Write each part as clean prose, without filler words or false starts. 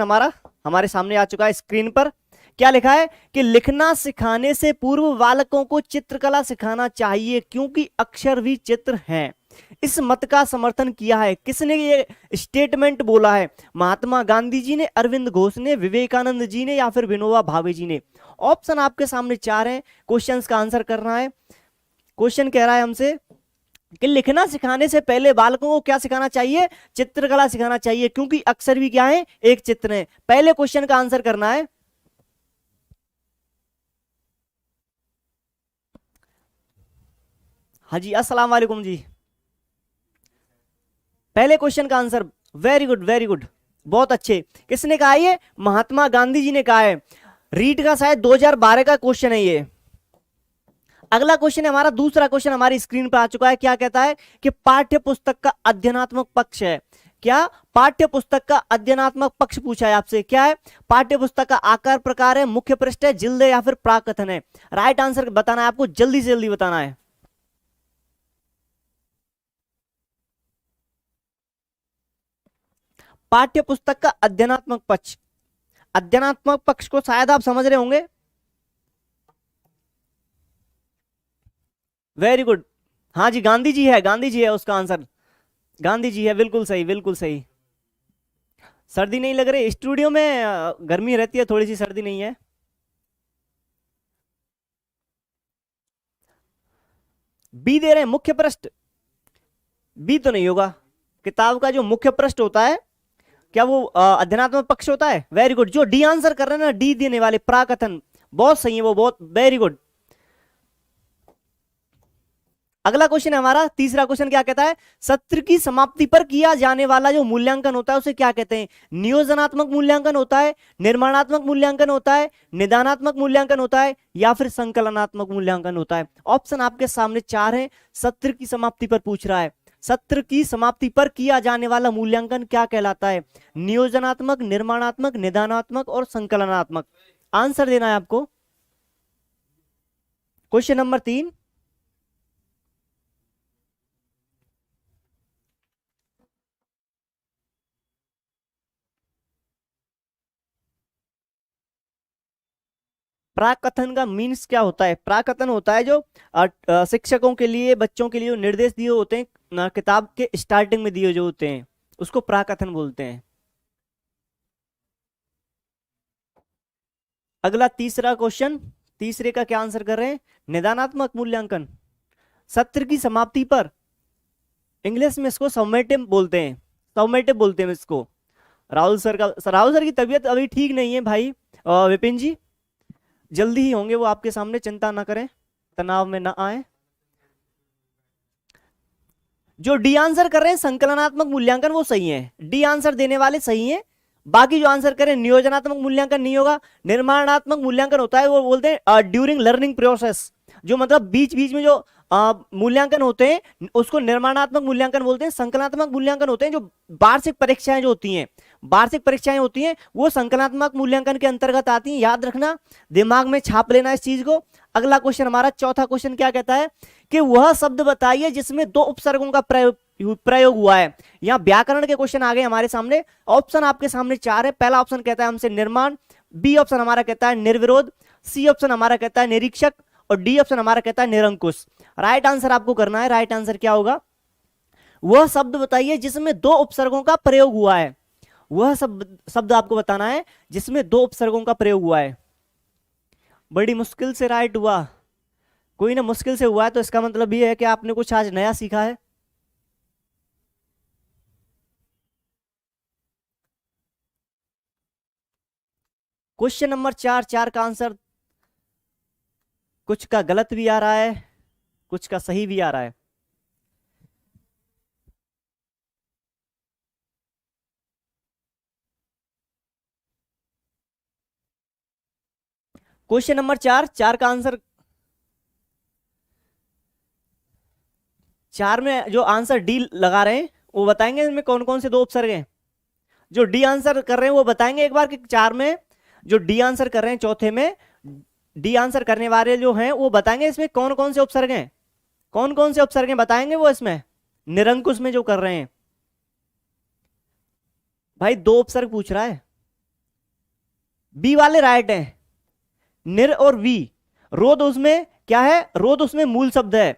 हमारा हमारे सामने आ चुका है स्क्रीन पर। क्या लिखा है कि लिखना सिखाने से पूर्व बालकों को चित्रकला सिखाना चाहिए क्योंकि अक्षर भी चित्र हैं। इस मत का समर्थन किया है, किसने ये स्टेटमेंट बोला है? महात्मा गांधी जी ने, अरविंद घोष ने, विवेकानंद जी ने, या फिर विनोबा भावे जी ने? ऑप्शन आपके सामने चार हैं, क्वेश्चंस का आंसर करना है। क्वेश्चन कह रहा है हमसे कि लिखना सिखाने से पहले बालकों को क्या सिखाना चाहिए? चित्रकला सिखाना चाहिए क्योंकि अक्षर भी क्या है? एक चित्र है। पहले क्वेश्चन का आंसर करना है। हाँ जी, अस्सलाम वालेकुम जी। पहले क्वेश्चन का answer, very good very good, बहुत अच्छे। किसने कहा? ये महात्मा गांधी जी ने कहा है। रीट का शायद 2012 का क्वेश्चन है ये। अगला क्वेश्चन है हमारा, दूसरा क्वेश्चन हमारी स्क्रीन पर आ चुका है। क्या कहता है कि पाठ्य पुस्तक का अध्ययनात्मक पक्ष है। क्या? पाठ्य पुस्तक का अध्ययनात्मक पक्ष पूछा है आपसे। क्या है? पाठ्य पुस्तक का आकार प्रकार है, मुख्य पृष्ठ है, जिल्द है, या फिर प्राकथन है? राइट आंसर बताना है आपको, जल्दी से जल्दी बताना है। पाठ्य पुस्तक का अध्ययनात्मक पक्ष, अध्ययनात्मक पक्ष को शायद आप समझ रहे होंगे। वेरी गुड, हाँ जी, गांधी जी है, गांधी जी है उसका आंसर, गांधी जी है, बिल्कुल सही बिल्कुल सही। सर्दी नहीं लग रही स्टूडियो में? गर्मी रहती है थोड़ी सी, सर्दी नहीं है। बी दे रहे हैं, मुख्य पृष्ठ। बी तो नहीं होगा, किताब का जो मुख्य पृष्ठ होता है क्या वो अध्ययनात्मक पक्ष होता है? वेरी गुड, जो डी आंसर कर रहे हैं ना, डी देने वाले, प्राकथन, बहुत सही है वो, बहुत वेरी गुड। अगला क्वेश्चन है हमारा, तीसरा क्वेश्चन क्या कहता है? सत्र की समाप्ति पर किया जाने वाला जो मूल्यांकन होता है उसे क्या कहते हैं? नियोजनात्मक मूल्यांकन होता है, निर्माणात्मक मूल्यांकन होता है, निदानात्मक मूल्यांकन होता है, या फिर संकलनात्मक मूल्यांकन होता है? ऑप्शन आपके सामने चार हैं। सत्र की समाप्ति पर पूछ रहा है, सत्र की समाप्ति पर किया जाने वाला मूल्यांकन क्या कहलाता है? नियोजनात्मक, निर्माणात्मक, निदानात्मक और संकलनात्मक। आंसर देना है आपको। क्वेश्चन नंबर 3, प्राकथन का मीन्स क्या होता है? प्राकथन होता है जो शिक्षकों के लिए, बच्चों के लिए जो निर्देश दिए होते हैं किताब के स्टार्टिंग में दिए जो होते हैं, उसको प्राकथन बोलते हैं। अगला तीसरा क्वेश्चन, तीसरे का क्या आंसर कर रहे हैं? निदानात्मक मूल्यांकन। सत्र की समाप्ति पर, इंग्लिश में इसको समेटिव बोलते हैं, समेटिव बोलते हैं इसको। राहुल सर का, राहुल सर की तबीयत अभी ठीक नहीं है भाई। विपिन जी जल्दी ही होंगे वो आपके सामने, चिंता ना करें, तनाव में ना आए। जो डी आंसर कर रहे हैं संकलनात्मक मूल्यांकन, वो सही है, डी आंसर देने वाले सही हैं। बाकी जो आंसर करें नियोजनात्मक मूल्यांकन नहीं होगा, निर्माणात्मक मूल्यांकन होता है, वो बोलते हैं ड्यूरिंग लर्निंग प्रोसेस, जो मतलब बीच बीच में जो मूल्यांकन होते हैं उसको निर्माणात्मक मूल्यांकन बोलते हैं। संकलनात्मक मूल्यांकन होते हैं जो वार्षिक परीक्षाएं जो होती हैं, वार्षिक परीक्षाएं होती हैं वो संकलनात्मक मूल्यांकन के अंतर्गत आती हैं। याद रखना, दिमाग में छाप लेना इस चीज को। अगला क्वेश्चन हमारा चौथा क्वेश्चन क्या कहता है कि वह शब्द बताइए जिसमें दो उपसर्गों का प्रयोग हुआ है। यहाँ व्याकरण के क्वेश्चन आ गए हमारे सामने। ऑप्शन आपके सामने चार है। पहला ऑप्शन कहता है हमसे निर्माण, बी ऑप्शन हमारा कहता है निर्विरोध, सी ऑप्शन हमारा कहता है निरीक्षक, और डी ऑप्शन हमारा कहता है निरंकुश। राइट आंसर आपको करना है। राइट आंसर क्या होगा? वह शब्द बताइए जिसमें दो उपसर्गों का प्रयोग हुआ है। वह शब्द आपको बताना है जिसमें दो उपसर्गों का प्रयोग हुआ है। बड़ी मुश्किल से राइट हुआ, कोई ना मुश्किल से हुआ है तो इसका मतलब ये है कि आपने कुछ आज नया सीखा है। क्वेश्चन नंबर 4, 4 का आंसर कुछ का गलत भी आ रहा है, कुछ का सही भी आ रहा है। क्वेश्चन नंबर 4, 4 का आंसर, 4 में जो आंसर डी लगा रहे हैं वो बताएंगे इसमें कौन कौन से दो उपसर्ग हैं। जो डी आंसर कर रहे हैं वो बताएंगे एक बार कि 4 में जो डी आंसर कर रहे हैं, चौथे में डी आंसर करने वाले जो हैं वो बताएंगे इसमें कौन कौन से उपसर्ग हैं, कौन कौन से उपसर्ग हैं बताएंगे वो इसमें निरंकुश में जो कर रहे हैं। भाई दो उपसर्ग पूछ रहा है, बी वाले राइट है। निर और वी, रोध उसमें क्या है, रोध उसमें मूल शब्द है,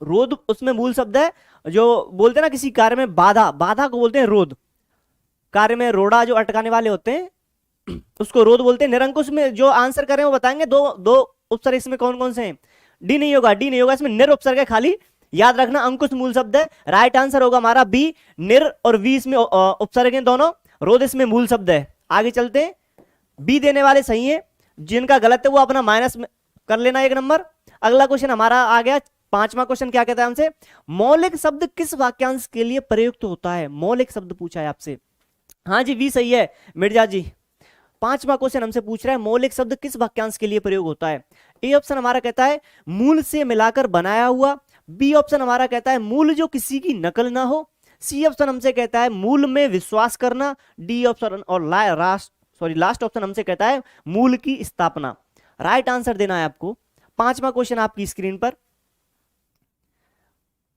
रोध उसमें मूल शब्द है। जो बोलते हैं ना किसी कार्य में बाधा, बाधा को बोलते हैं रोध। कार्य में रोड़ा जो अटकाने वाले होते हैं उसको रोध बोलते हैं। निरंकुश में जो आंसर करें वो बताएंगे। दो दो उपसर्ग इसमें कौन कौन से हैं? डी नहीं होगा, डी नहीं होगा, इसमें निर उपसर्ग है खाली, याद रखना। अंकुश मूल शब्द है। राइट आंसर होगा हमारा बी, निर और वी इसमें उपसर्ग हैं दोनों, रोध इसमें मूल शब्द है। आगे चलते हैं, बी देने वाले सही है, जिनका गलत है वो अपना माइनस कर लेना 1 नंबर। अगला क्वेश्चन हमारा आ गया 5वां क्वेश्चन, क्या कहता है हमसे, मौलिक शब्द किस वाक्यांश के लिए प्रयुक्त होता है? मौलिक शब्द पूछा है आपसे। हाँ जी, वी सही है मिर्जा जी। 5वां क्वेश्चन हमसे पूछ रहा है मौलिक शब्द किस वाक्यांश के लिए प्रयोग होता है? ए ऑप्शन हमारा कहता है मूल से मिलाकर बनाया हुआ, बी ऑप्शन हमारा कहता है मूल जो किसी की नकल ना हो, सी ऑप्शन हमसे कहता है मूल में विश्वास करना, डी ऑप्शन और लास्ट ऑप्शन हमसे कहता है मूल की स्थापना। राइट आंसर देना है आपको। 5वां क्वेश्चन आपकी स्क्रीन पर।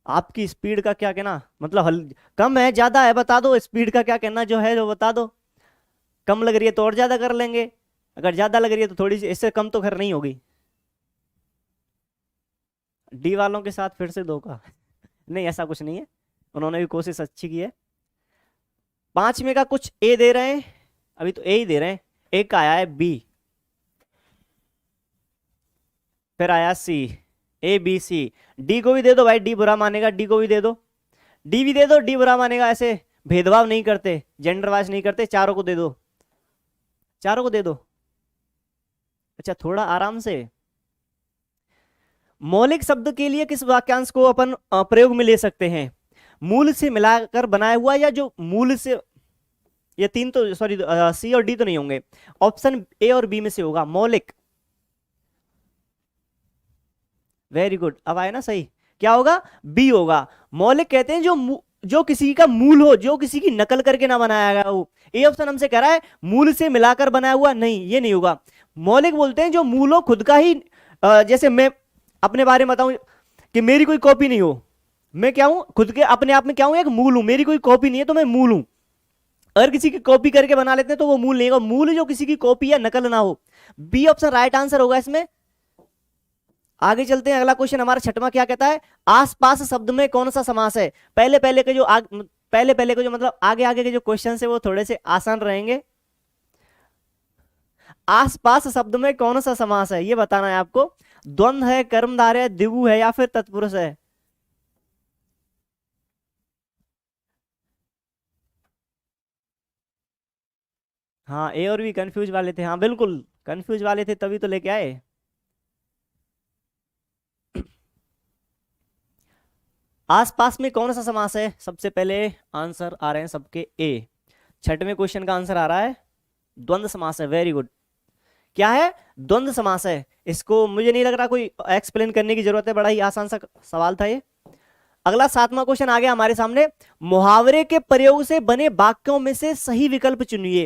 आपकी स्पीड का क्या कहना, मतलब कम है ज्यादा है बता दो, स्पीड का क्या कहना जो है जो बता दो। कम लग रही है तो और ज्यादा कर लेंगे, अगर ज्यादा लग रही है तो थोड़ी सी, इससे कम तो खैर नहीं होगी। डी वालों के साथ फिर से 2 का नहीं, ऐसा कुछ नहीं है, उन्होंने भी कोशिश अच्छी की है। 5वें का कुछ ए दे रहे हैं, अभी तो ए ही दे रहे हैं। एक आया है बी, फिर आया सी, ए बी सी। डी को भी दे दो भाई, डी बुरा मानेगा, डी को भी दे दो, डी भी दे दो, डी बुरा मानेगा। ऐसे भेदभाव नहीं करते, जेंडर वाइज नहीं करते, चारों को दे दो, चारों को दे दो। अच्छा थोड़ा आराम से। मौलिक शब्द के लिए किस वाक्यांश को अपन प्रयोग में ले सकते हैं? मूल से मिलाकर बनाया हुआ, या जो मूल से, ये 3 तो सॉरी सी और डी तो नहीं होंगे, ऑप्शन ए और बी में से होगा मौलिक। वेरी गुड, अब आए ना सही, क्या होगा, बी होगा। मौलिक कहते हैं जो किसी का मूल हो, जो किसी की नकल करके ना बनाया गया हो। ए ऑप्शन हमसे कह रहा है मूल से मिलाकर बनाया हुआ, नहीं ये नहीं होगा। मौलिक बोलते हैं जो मूल हो, खुद का ही, जैसे मैं अपने बारे में बताऊं कि मेरी कोई कॉपी नहीं हो, मैं क्या हूं, खुद के अपने आप में क्या हूं, एक मूल हूं, मेरी कोई कॉपी नहीं है तो मैं मूल हूं। अगर किसी की कॉपी करके बना लेते हैं तो वो मूल नहीं होगा। मूल जो किसी की कॉपी या नकल ना हो। बी ऑप्शन राइट आंसर होगा इसमें। आगे चलते हैं, अगला क्वेश्चन हमारा 6वां क्या कहता है, आसपास शब्द में कौन सा समास है? पहले पहले के जो मतलब आगे आगे के जो क्वेश्चन है वो थोड़े से आसान रहेंगे। आसपास शब्द में कौन सा समास है ये बताना है आपको। द्वंद्व है, कर्मधारय है, द्विगु है, या फिर तत्पुरुष है? हाँ ए और बी कंफ्यूज वाले थे, हाँ बिल्कुल कंफ्यूज वाले थे, तभी तो लेके आए। आसपास में कौन सा समास है? सबसे पहले आंसर आ रहे हैं सबके ए। 6वें क्वेश्चन का आंसर आ रहा है द्वंद्व समास है। वेरी गुड, क्या है, द्वंद्व समास है। इसको मुझे नहीं लग रहा कोई एक्सप्लेन करने की जरूरत है, बड़ा ही आसान सा सवाल था ये। अगला 7वां क्वेश्चन आ गया हमारे सामने, मुहावरे के प्रयोग से बने वाक्यों में से सही विकल्प चुनिए।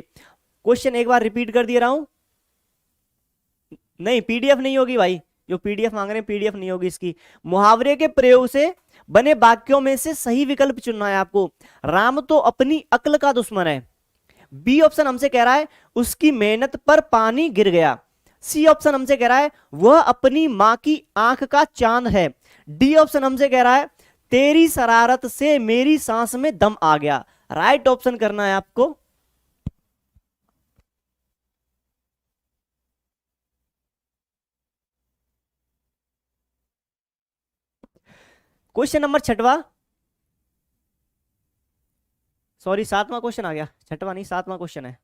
क्वेश्चन एक बार रिपीट कर दे रहा हूं, नहीं पीडीएफ नहीं होगी भाई, जो पीडीएफ मांग रहे हैं पीडीएफ नहीं होगी इसकी। मुहावरे के प्रयोग से बने वाक्यों में से सही विकल्प चुनना है आपको। राम तो अपनी अक्ल का दुश्मन है, बी ऑप्शन हमसे कह रहा है उसकी मेहनत पर पानी गिर गया, सी ऑप्शन हमसे कह रहा है वह अपनी मां की आंख का चांद है, डी ऑप्शन हमसे कह रहा है तेरी शरारत से मेरी सांस में दम आ गया। राइट ऑप्शन करना है आपको। क्वेश्चन नंबर 6वां, सॉरी 7वां क्वेश्चन आ गया, 6वां नहीं 7वां क्वेश्चन है।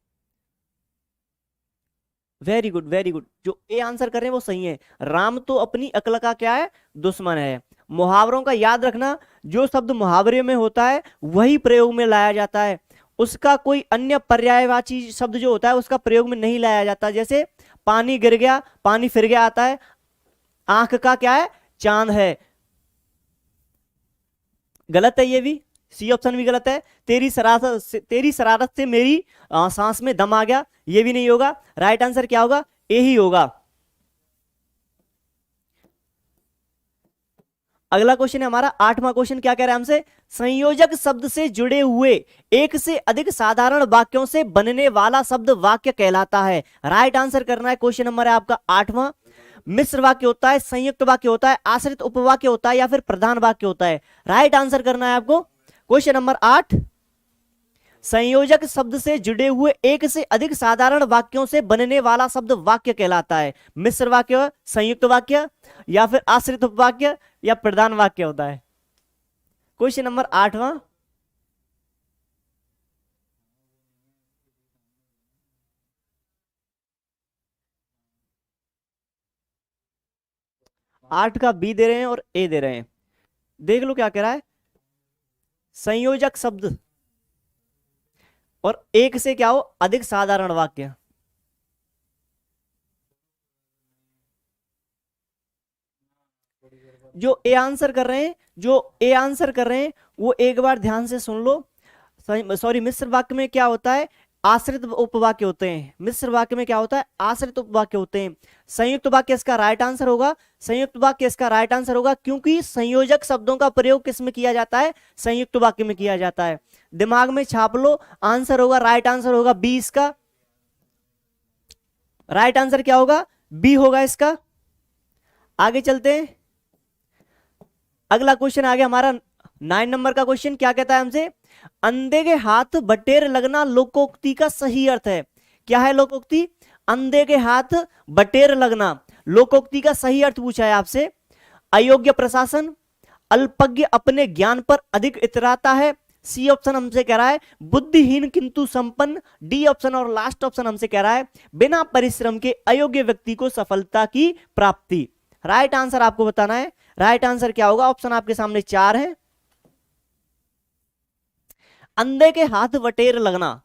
वेरी गुड वेरी गुड, जो ए आंसर कर रहे हैं वो सही है। राम तो अपनी अक्ल का क्या है, दुश्मन है। मुहावरों का याद रखना, जो शब्द मुहावरे में होता है वही प्रयोग में लाया जाता है, उसका कोई अन्य पर्यायवाची शब्द जो होता है उसका प्रयोग में नहीं लाया जाता। जैसे पानी गिर गया, पानी फिर गया आता है, आंख का क्या है, चांद है, गलत है ये भी, सी ऑप्शन भी गलत है। तेरी शरारत से मेरी सांस में दम आ गया, ये भी नहीं होगा। राइट आंसर क्या होगा, ए ही होगा। अगला क्वेश्चन है हमारा आठवां क्वेश्चन, क्या कह रहा है हमसे? संयोजक शब्द से जुड़े हुए एक से अधिक साधारण वाक्यों से बनने वाला शब्द वाक्य कहलाता है। राइट आंसर करना है। क्वेश्चन नंबर है आपका आठवां। मिश्र वाक्य होता है, संयुक्त वाक्य होता है, आश्रित उपवाक्य होता है, या फिर प्रधान वाक्य होता है? राइट आंसर करना है आपको। क्वेश्चन नंबर 8, संयोजक शब्द से जुड़े हुए एक से अधिक साधारण वाक्यों से बनने वाला शब्द वाक्य कहलाता है। मिश्र वाक्य, संयुक्त वाक्य, या फिर आश्रित उपवाक्य, या प्रधान वाक्य होता है? क्वेश्चन नंबर 8वां। आठ का बी दे रहे हैं और ए दे रहे हैं। देख लो क्या कह रहा है। संयोजक शब्द और एक से क्या हो, अधिक साधारण वाक्य। जो ए आंसर कर रहे हैं, जो ए आंसर कर रहे हैं वो एक बार ध्यान से सुन लो। सॉरी, मिश्र वाक्य में क्या होता है? आश्रित उपवाक्य होते हैं। मिश्र वाक्य में क्या होता है? आश्रित उपवाक्य होते हैं। संयुक्त वाक्य इसका राइट आंसर होगा। संयुक्त वाक्य इसका राइट आंसर होगा, क्योंकि संयोजक शब्दों का प्रयोग किस में किया जाता है? संयुक्त वाक्य में किया जाता है। दिमाग में छाप लो, आंसर होगा, राइट आंसर होगा बी इसका। राइट आंसर क्या होगा? बी होगा इसका। आगे चलते हैं। अगला क्वेश्चन आ गया हमारा 9 नंबर का क्वेश्चन। क्या कहता है हमसे? अंधे के हाथ बटेर लगना लोकोक्ति का सही अर्थ है। क्या है लोकोक्ति? अंधे के हाथ बटेर लगना लोकोक्ति का सही अर्थ पूछा है आपसे। अयोग्य प्रशासन, अल्पज्ञ अपने ज्ञान पर अधिक इतराता है, सी ऑप्शन हमसे कह रहा है बुद्धिहीन किंतु संपन्न, डी ऑप्शन और लास्ट ऑप्शन हमसे कह रहा है बिना परिश्रम के अयोग्य व्यक्ति को सफलता की प्राप्ति। राइट आंसर आपको बताना है। राइट आंसर क्या होगा? ऑप्शन आपके सामने 4 है। अंधे के हाथ बटेर लगना,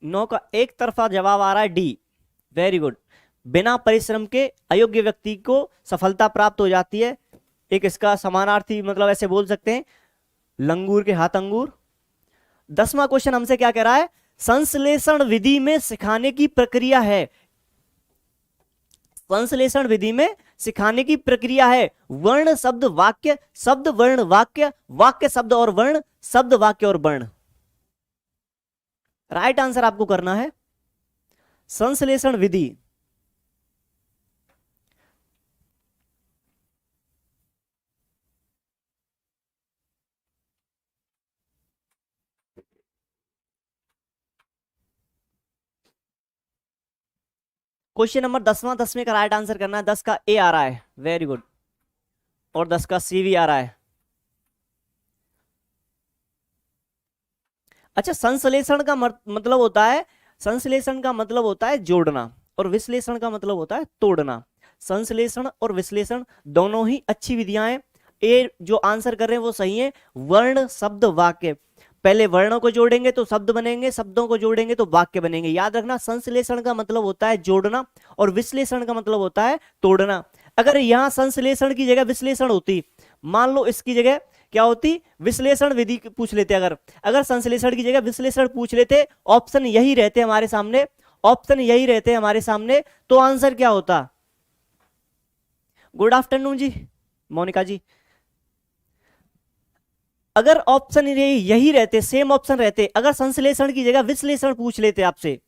9 का एक तरफा जवाब आ रहा है डी। Very good. बिना परिश्रम के अयोग्य व्यक्ति को सफलता प्राप्त हो जाती है। एक इसका समानार्थी मतलब ऐसे बोल सकते हैं, लंगूर के हाथ अंगूर। 10वां क्वेश्चन हमसे क्या कह रहा है? संश्लेषण विधि में सिखाने की प्रक्रिया है। संश्लेषण विधि में सिखाने की प्रक्रिया है वर्ण शब्द वाक्य, शब्द वर्ण वाक्य, वाक्य शब्द और वर्ण, शब्द वाक्य और वर्ण। राइट आंसर आपको करना है संश्लेषण विधि। क्वेश्चन नंबर 10वां, 10वें का राइट आंसर करना है। 10 का ए आ रहा है, वेरी गुड, और 10 का सी भी आ रहा है। अच्छा, संश्लेषण का मतलब होता है, संश्लेषण का मतलब होता है जोड़ना, और विश्लेषण का मतलब होता है तोड़ना। संश्लेषण और विश्लेषण दोनों ही अच्छी विधियां हैं। ए जो आंसर कर रहे हैं वो सही है। वर्ण शब्द वाक्य, पहले वर्णों को जोड़ेंगे तो शब्द बनेंगे, शब्दों को जोड़ेंगे तो वाक्य बनेंगे। याद रखना, संश्लेषण का मतलब होता है जोड़ना और विश्लेषण का मतलब होता है तोड़ना। अगर यहां संश्लेषण की जगह विश्लेषण होती, मान लो इसकी जगह क्या होती, विश्लेषण विधि पूछ लेते, अगर अगर संश्लेषण की जगह विश्लेषण पूछ लेते, ऑप्शन यही रहते हमारे सामने, ऑप्शन यही रहते हमारे सामने, तो आंसर क्या होता? गुड आफ्टरनून जी, मोनिका जी। अगर ऑप्शन यही रहते, सेम ऑप्शन रहते, अगर संश्लेषण की जगह विश्लेषण पूछ लेते आपसे,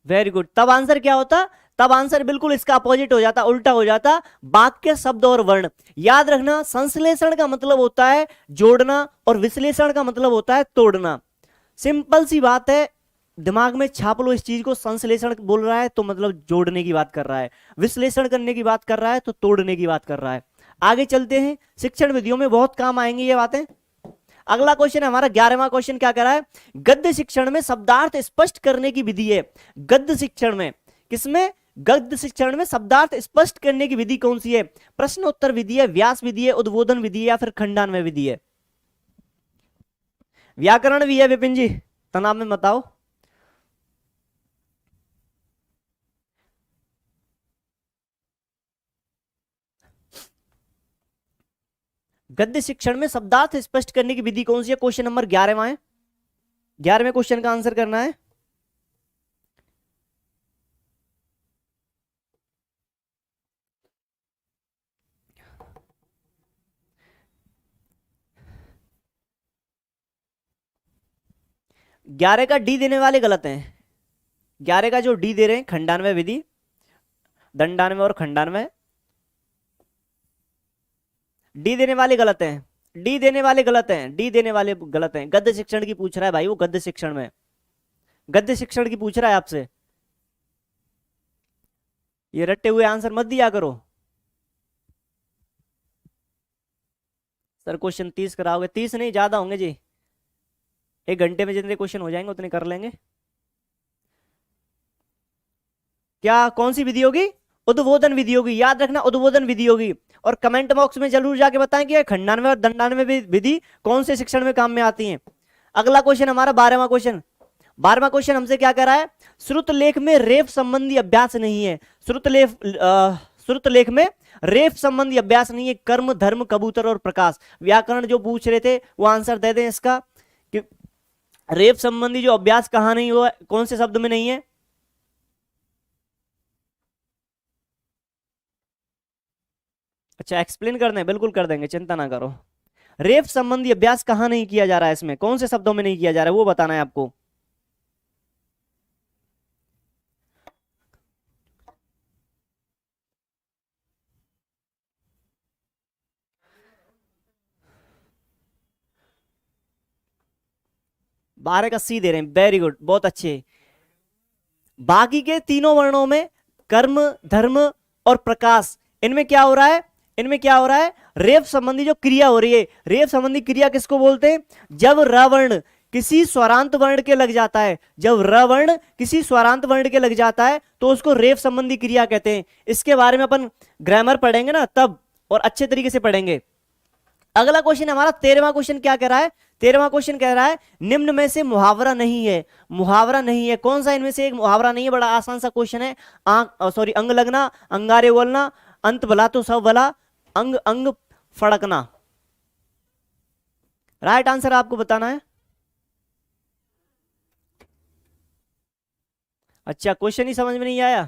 वेरी गुड, तब आंसर क्या होता? तब आंसर बिल्कुल इसका अपोजिट हो जाता, उल्टा हो जाता, वाक्य शब्द और वर्ण। याद रखना, संश्लेषण का मतलब होता है जोड़ना और विश्लेषण का मतलब होता है तोड़ना। सिंपल सी बात है, दिमाग में छाप लो इस चीज को। संश्लेषण बोल रहा है तो मतलब जोड़ने की बात कर रहा है, विश्लेषण करने की बात कर रहा है तो तोड़ने की बात कर रहा है। आगे चलते हैं, शिक्षण विधियों में बहुत काम आएंगी ये बातें। अगला क्वेश्चन है हमारा 11वां क्वेश्चन। क्या कह रहा है? गद्य शिक्षण में शब्दार्थ स्पष्ट करने की विधि है। गद्य शिक्षण में, किसमें? गद्य शिक्षण में शब्दार्थ स्पष्ट करने की विधि कौन सी है? प्रश्न उत्तर विधि है, व्यास विधि है, उद्बोधन विधि है, या फिर खंडान्वय विधि है? व्याकरण भी है विपिन जी, तनाव में बताओ। गद्य शिक्षण में शब्दार्थ स्पष्ट करने की विधि कौन सी है? क्वेश्चन नंबर 11वां है। 11वें क्वेश्चन का आंसर करना है। ग्यारह का डी देने वाले गलत हैं। 11 का जो डी दे रहे हैं खंडान्वय विधि, दंडान्वय और खंडान्वय, डी देने वाले गलत हैं। डी देने वाले गलत हैं। डी देने वाले गलत हैं। गद्य शिक्षण की पूछ रहा है भाई, वो गद्य शिक्षण में, गद्य शिक्षण की पूछ रहा है आपसे। ये रट्टे हुए आंसर मत दिया करो। सर क्वेश्चन 30 कराओगे? 30 नहीं, ज्यादा होंगे जी। 1 घंटे में जितने क्वेश्चन हो जाएंगे उतने कर लेंगे। क्या कौन सी विधि होगी? उद्बोधन विधि होगी, याद रखना, उद्बोधन विधि होगी। और कमेंट बॉक्स में जरूर जाके बताएं कि खंडान्वय और दंडान्वय विधि कौन से शिक्षण में काम में आती हैं। अगला क्वेश्चन हमारा 12वां क्वेश्चन। 12वां क्वेश्चन हमसे क्या कह रहा है? श्रुत लेख में रेफ संबंधी अभ्यास नहीं है। श्रुत लेख में रेफ संबंधी अभ्यास नहीं है। कर्म, धर्म, कबूतर और प्रकाश। व्याकरण जो पूछ रहे थे वो आंसर दे दें इसका कि रेफ संबंधी जो अभ्यास कहां नहीं हुआ, कौन से शब्द में नहीं है? अच्छा, एक्सप्लेन कर दें? बिल्कुल कर देंगे, चिंता ना करो। रेफ संबंधी अभ्यास कहां नहीं किया जा रहा है, इसमें कौन से शब्दों में नहीं किया जा रहा है वो बताना है आपको। बारह का सी दे रहे हैं, वेरी गुड, बहुत अच्छे। बाकी के तीनों वर्णों में कर्म, धर्म और प्रकाश, इनमें क्या हो रहा है? इनमें क्या हो रहा है? रेफ संबंधी जो क्रिया हो रही है। रेफ संबंधी क्रिया किसको बोलते हैं? जब रवर्ण किसी स्वरांत वर्ण के लग जाता है, जब रवर्ण किसी स्वरांत वर्ण के लग जाता है तो उसको रेफ संबंधी क्रिया कहते हैं। इसके बारे में अपन ग्रामर पढ़ेंगे ना तब, और अच्छे तरीके से पढ़ेंगे। अगला क्वेश्चन हमारा 13वां क्वेश्चन क्या कह रहा है? 13वां क्वेश्चन कह रहा है निम्न में से मुहावरा नहीं है। मुहावरा नहीं है, कौन सा इनमें से एक मुहावरा नहीं है? बड़ा आसान सा क्वेश्चन है। अंग लगना, अंगारे बोलना, अंत भला तो सब भला, अंग अंग फड़कना। राइट आंसर आपको बताना है। अच्छा, क्वेश्चन ही समझ में नहीं आया?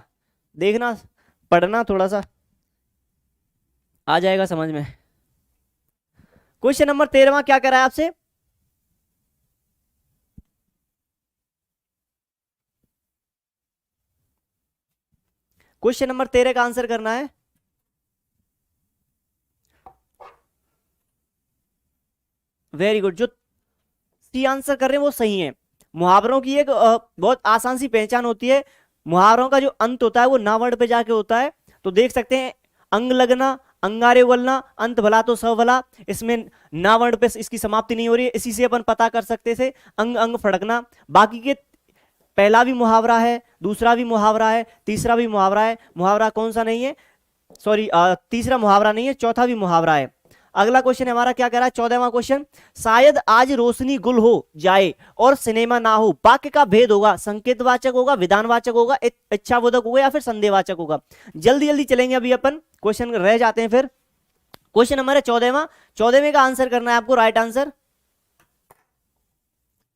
देखना, पढ़ना थोड़ा सा, आ जाएगा समझ में। क्वेश्चन नंबर 13वां क्या कर रहा है आपसे? क्वेश्चन नंबर 13 का आंसर करना है। वेरी गुड, जो सी आंसर कर रहे हैं वो सही है। मुहावरों की एक बहुत आसान सी पहचान होती है। मुहावरों का जो अंत होता है वो ना वर्ण पे जाके होता है। तो देख सकते हैं, अंग लगना, अंगारे उगलना, अंत भला तो सब भला, इसमें ना वर्ण पे इसकी समाप्ति नहीं हो रही है। इसी से अपन पता कर सकते थे अंग अंग फड़कना। बाकी के पहला भी मुहावरा है, दूसरा भी मुहावरा है, तीसरा भी मुहावरा है। मुहावरा कौन सा नहीं है? सॉरी, तीसरा मुहावरा नहीं है, चौथा भी मुहावरा है। अगला क्वेश्चन हमारा क्या कह रहा है? 14वां क्वेश्चन। शायद आज रोशनी गुल हो जाए और सिनेमा ना हो। वाक्य का भेद होगा, संकेतवाचक होगा, विधानवाचक होगा, इच्छाबोधक होगा या फिर संदेहवाचक होगा। जल्दी जल्दी चलेंगे, अभी अपन क्वेश्चन रह जाते हैं फिर। क्वेश्चन नंबर है 14वां। 14वें का आंसर करना है आपको, राइट आंसर।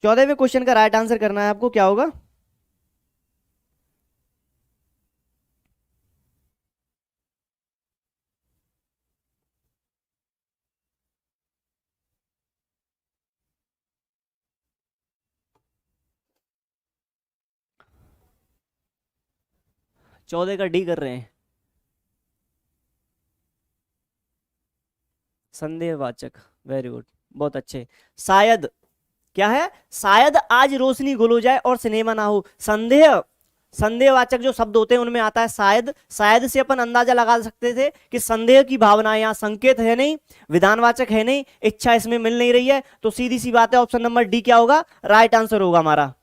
14वें क्वेश्चन का राइट आंसर करना है आपको, क्या होगा? चौदह का डी कर रहे हैं, संदेहवाचक। वेरी गुड, बहुत अच्छे। शायद क्या है? शायद आज रोशनी गुल हो जाए और सिनेमा ना हो। संदेह, संदेहवाचक जो शब्द होते हैं उनमें आता है शायद। शायद से अपन अंदाजा लगा सकते थे कि संदेह की भावना, यहाँ संकेत है नहीं, विधानवाचक है नहीं, इच्छा इसमें मिल नहीं रही है, तो सीधी सी बात है ऑप्शन नंबर डी क्या होगा? राइट आंसर होगा हमारा।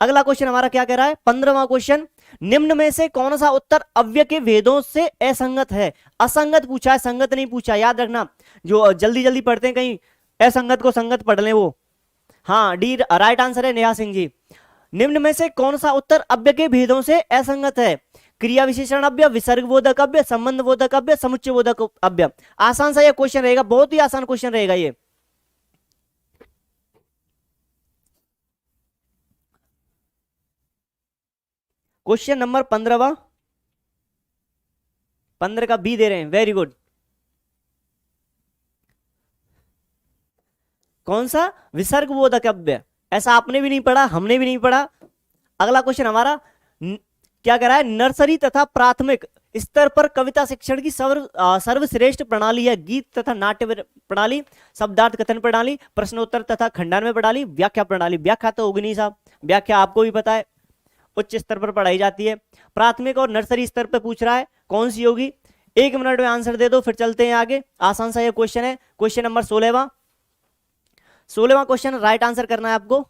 अगला क्वेश्चन हमारा क्या कह रहा है? 15वां क्वेश्चन। निम्न में से कौन सा उत्तर अव्यय के भेदों से असंगत है? असंगत पूछा है, संगत नहीं पूछा, याद रखना। जो जल्दी जल्दी पढ़ते हैं कहीं असंगत को संगत पढ़ लें वो। हाँ, डी राइट आंसर है, नेहा सिंह जी। निम्न में से कौन सा उत्तर अव्यय के भेदों से असंगत है? क्रिया विशेषण अव्यय, विसर्ग बोधक अव्यय, संबंध बोधक अव्यय, समुच्चय बोधक अव्यय। आसान सा ये क्वेश्चन रहेगा, बहुत ही आसान क्वेश्चन रहेगा ये। क्वेश्चन नंबर 15वां, 15 का बी दे रहे हैं, वेरी गुड। कौन सा? विसर्ग बोधक अव्यय। ऐसा आपने भी नहीं पढ़ा, हमने भी नहीं पढ़ा। अगला क्वेश्चन हमारा क्या कह रहा है? नर्सरी तथा प्राथमिक स्तर पर कविता शिक्षण की सर्वश्रेष्ठ प्रणाली है गीत तथा नाट्य प्रणाली, शब्दार्थ कथन प्रणाली, प्रश्नोत्तर तथा खंडान्वय प्रणाली, व्याख्या प्रणाली। व्याख्या तो होगी नहीं साहब, व्याख्या आपको भी पता है उच्च स्तर पर पढ़ाई जाती है। प्राथमिक और नर्सरी स्तर पर पूछ रहा है, कौन सी होगी? 1 मिनट में आंसर दे दो, फिर चलते हैं आगे। आसान सा ये क्वेश्चन है। क्वेश्चन नंबर 16वां, 16वां क्वेश्चन राइट आंसर करना है आपको।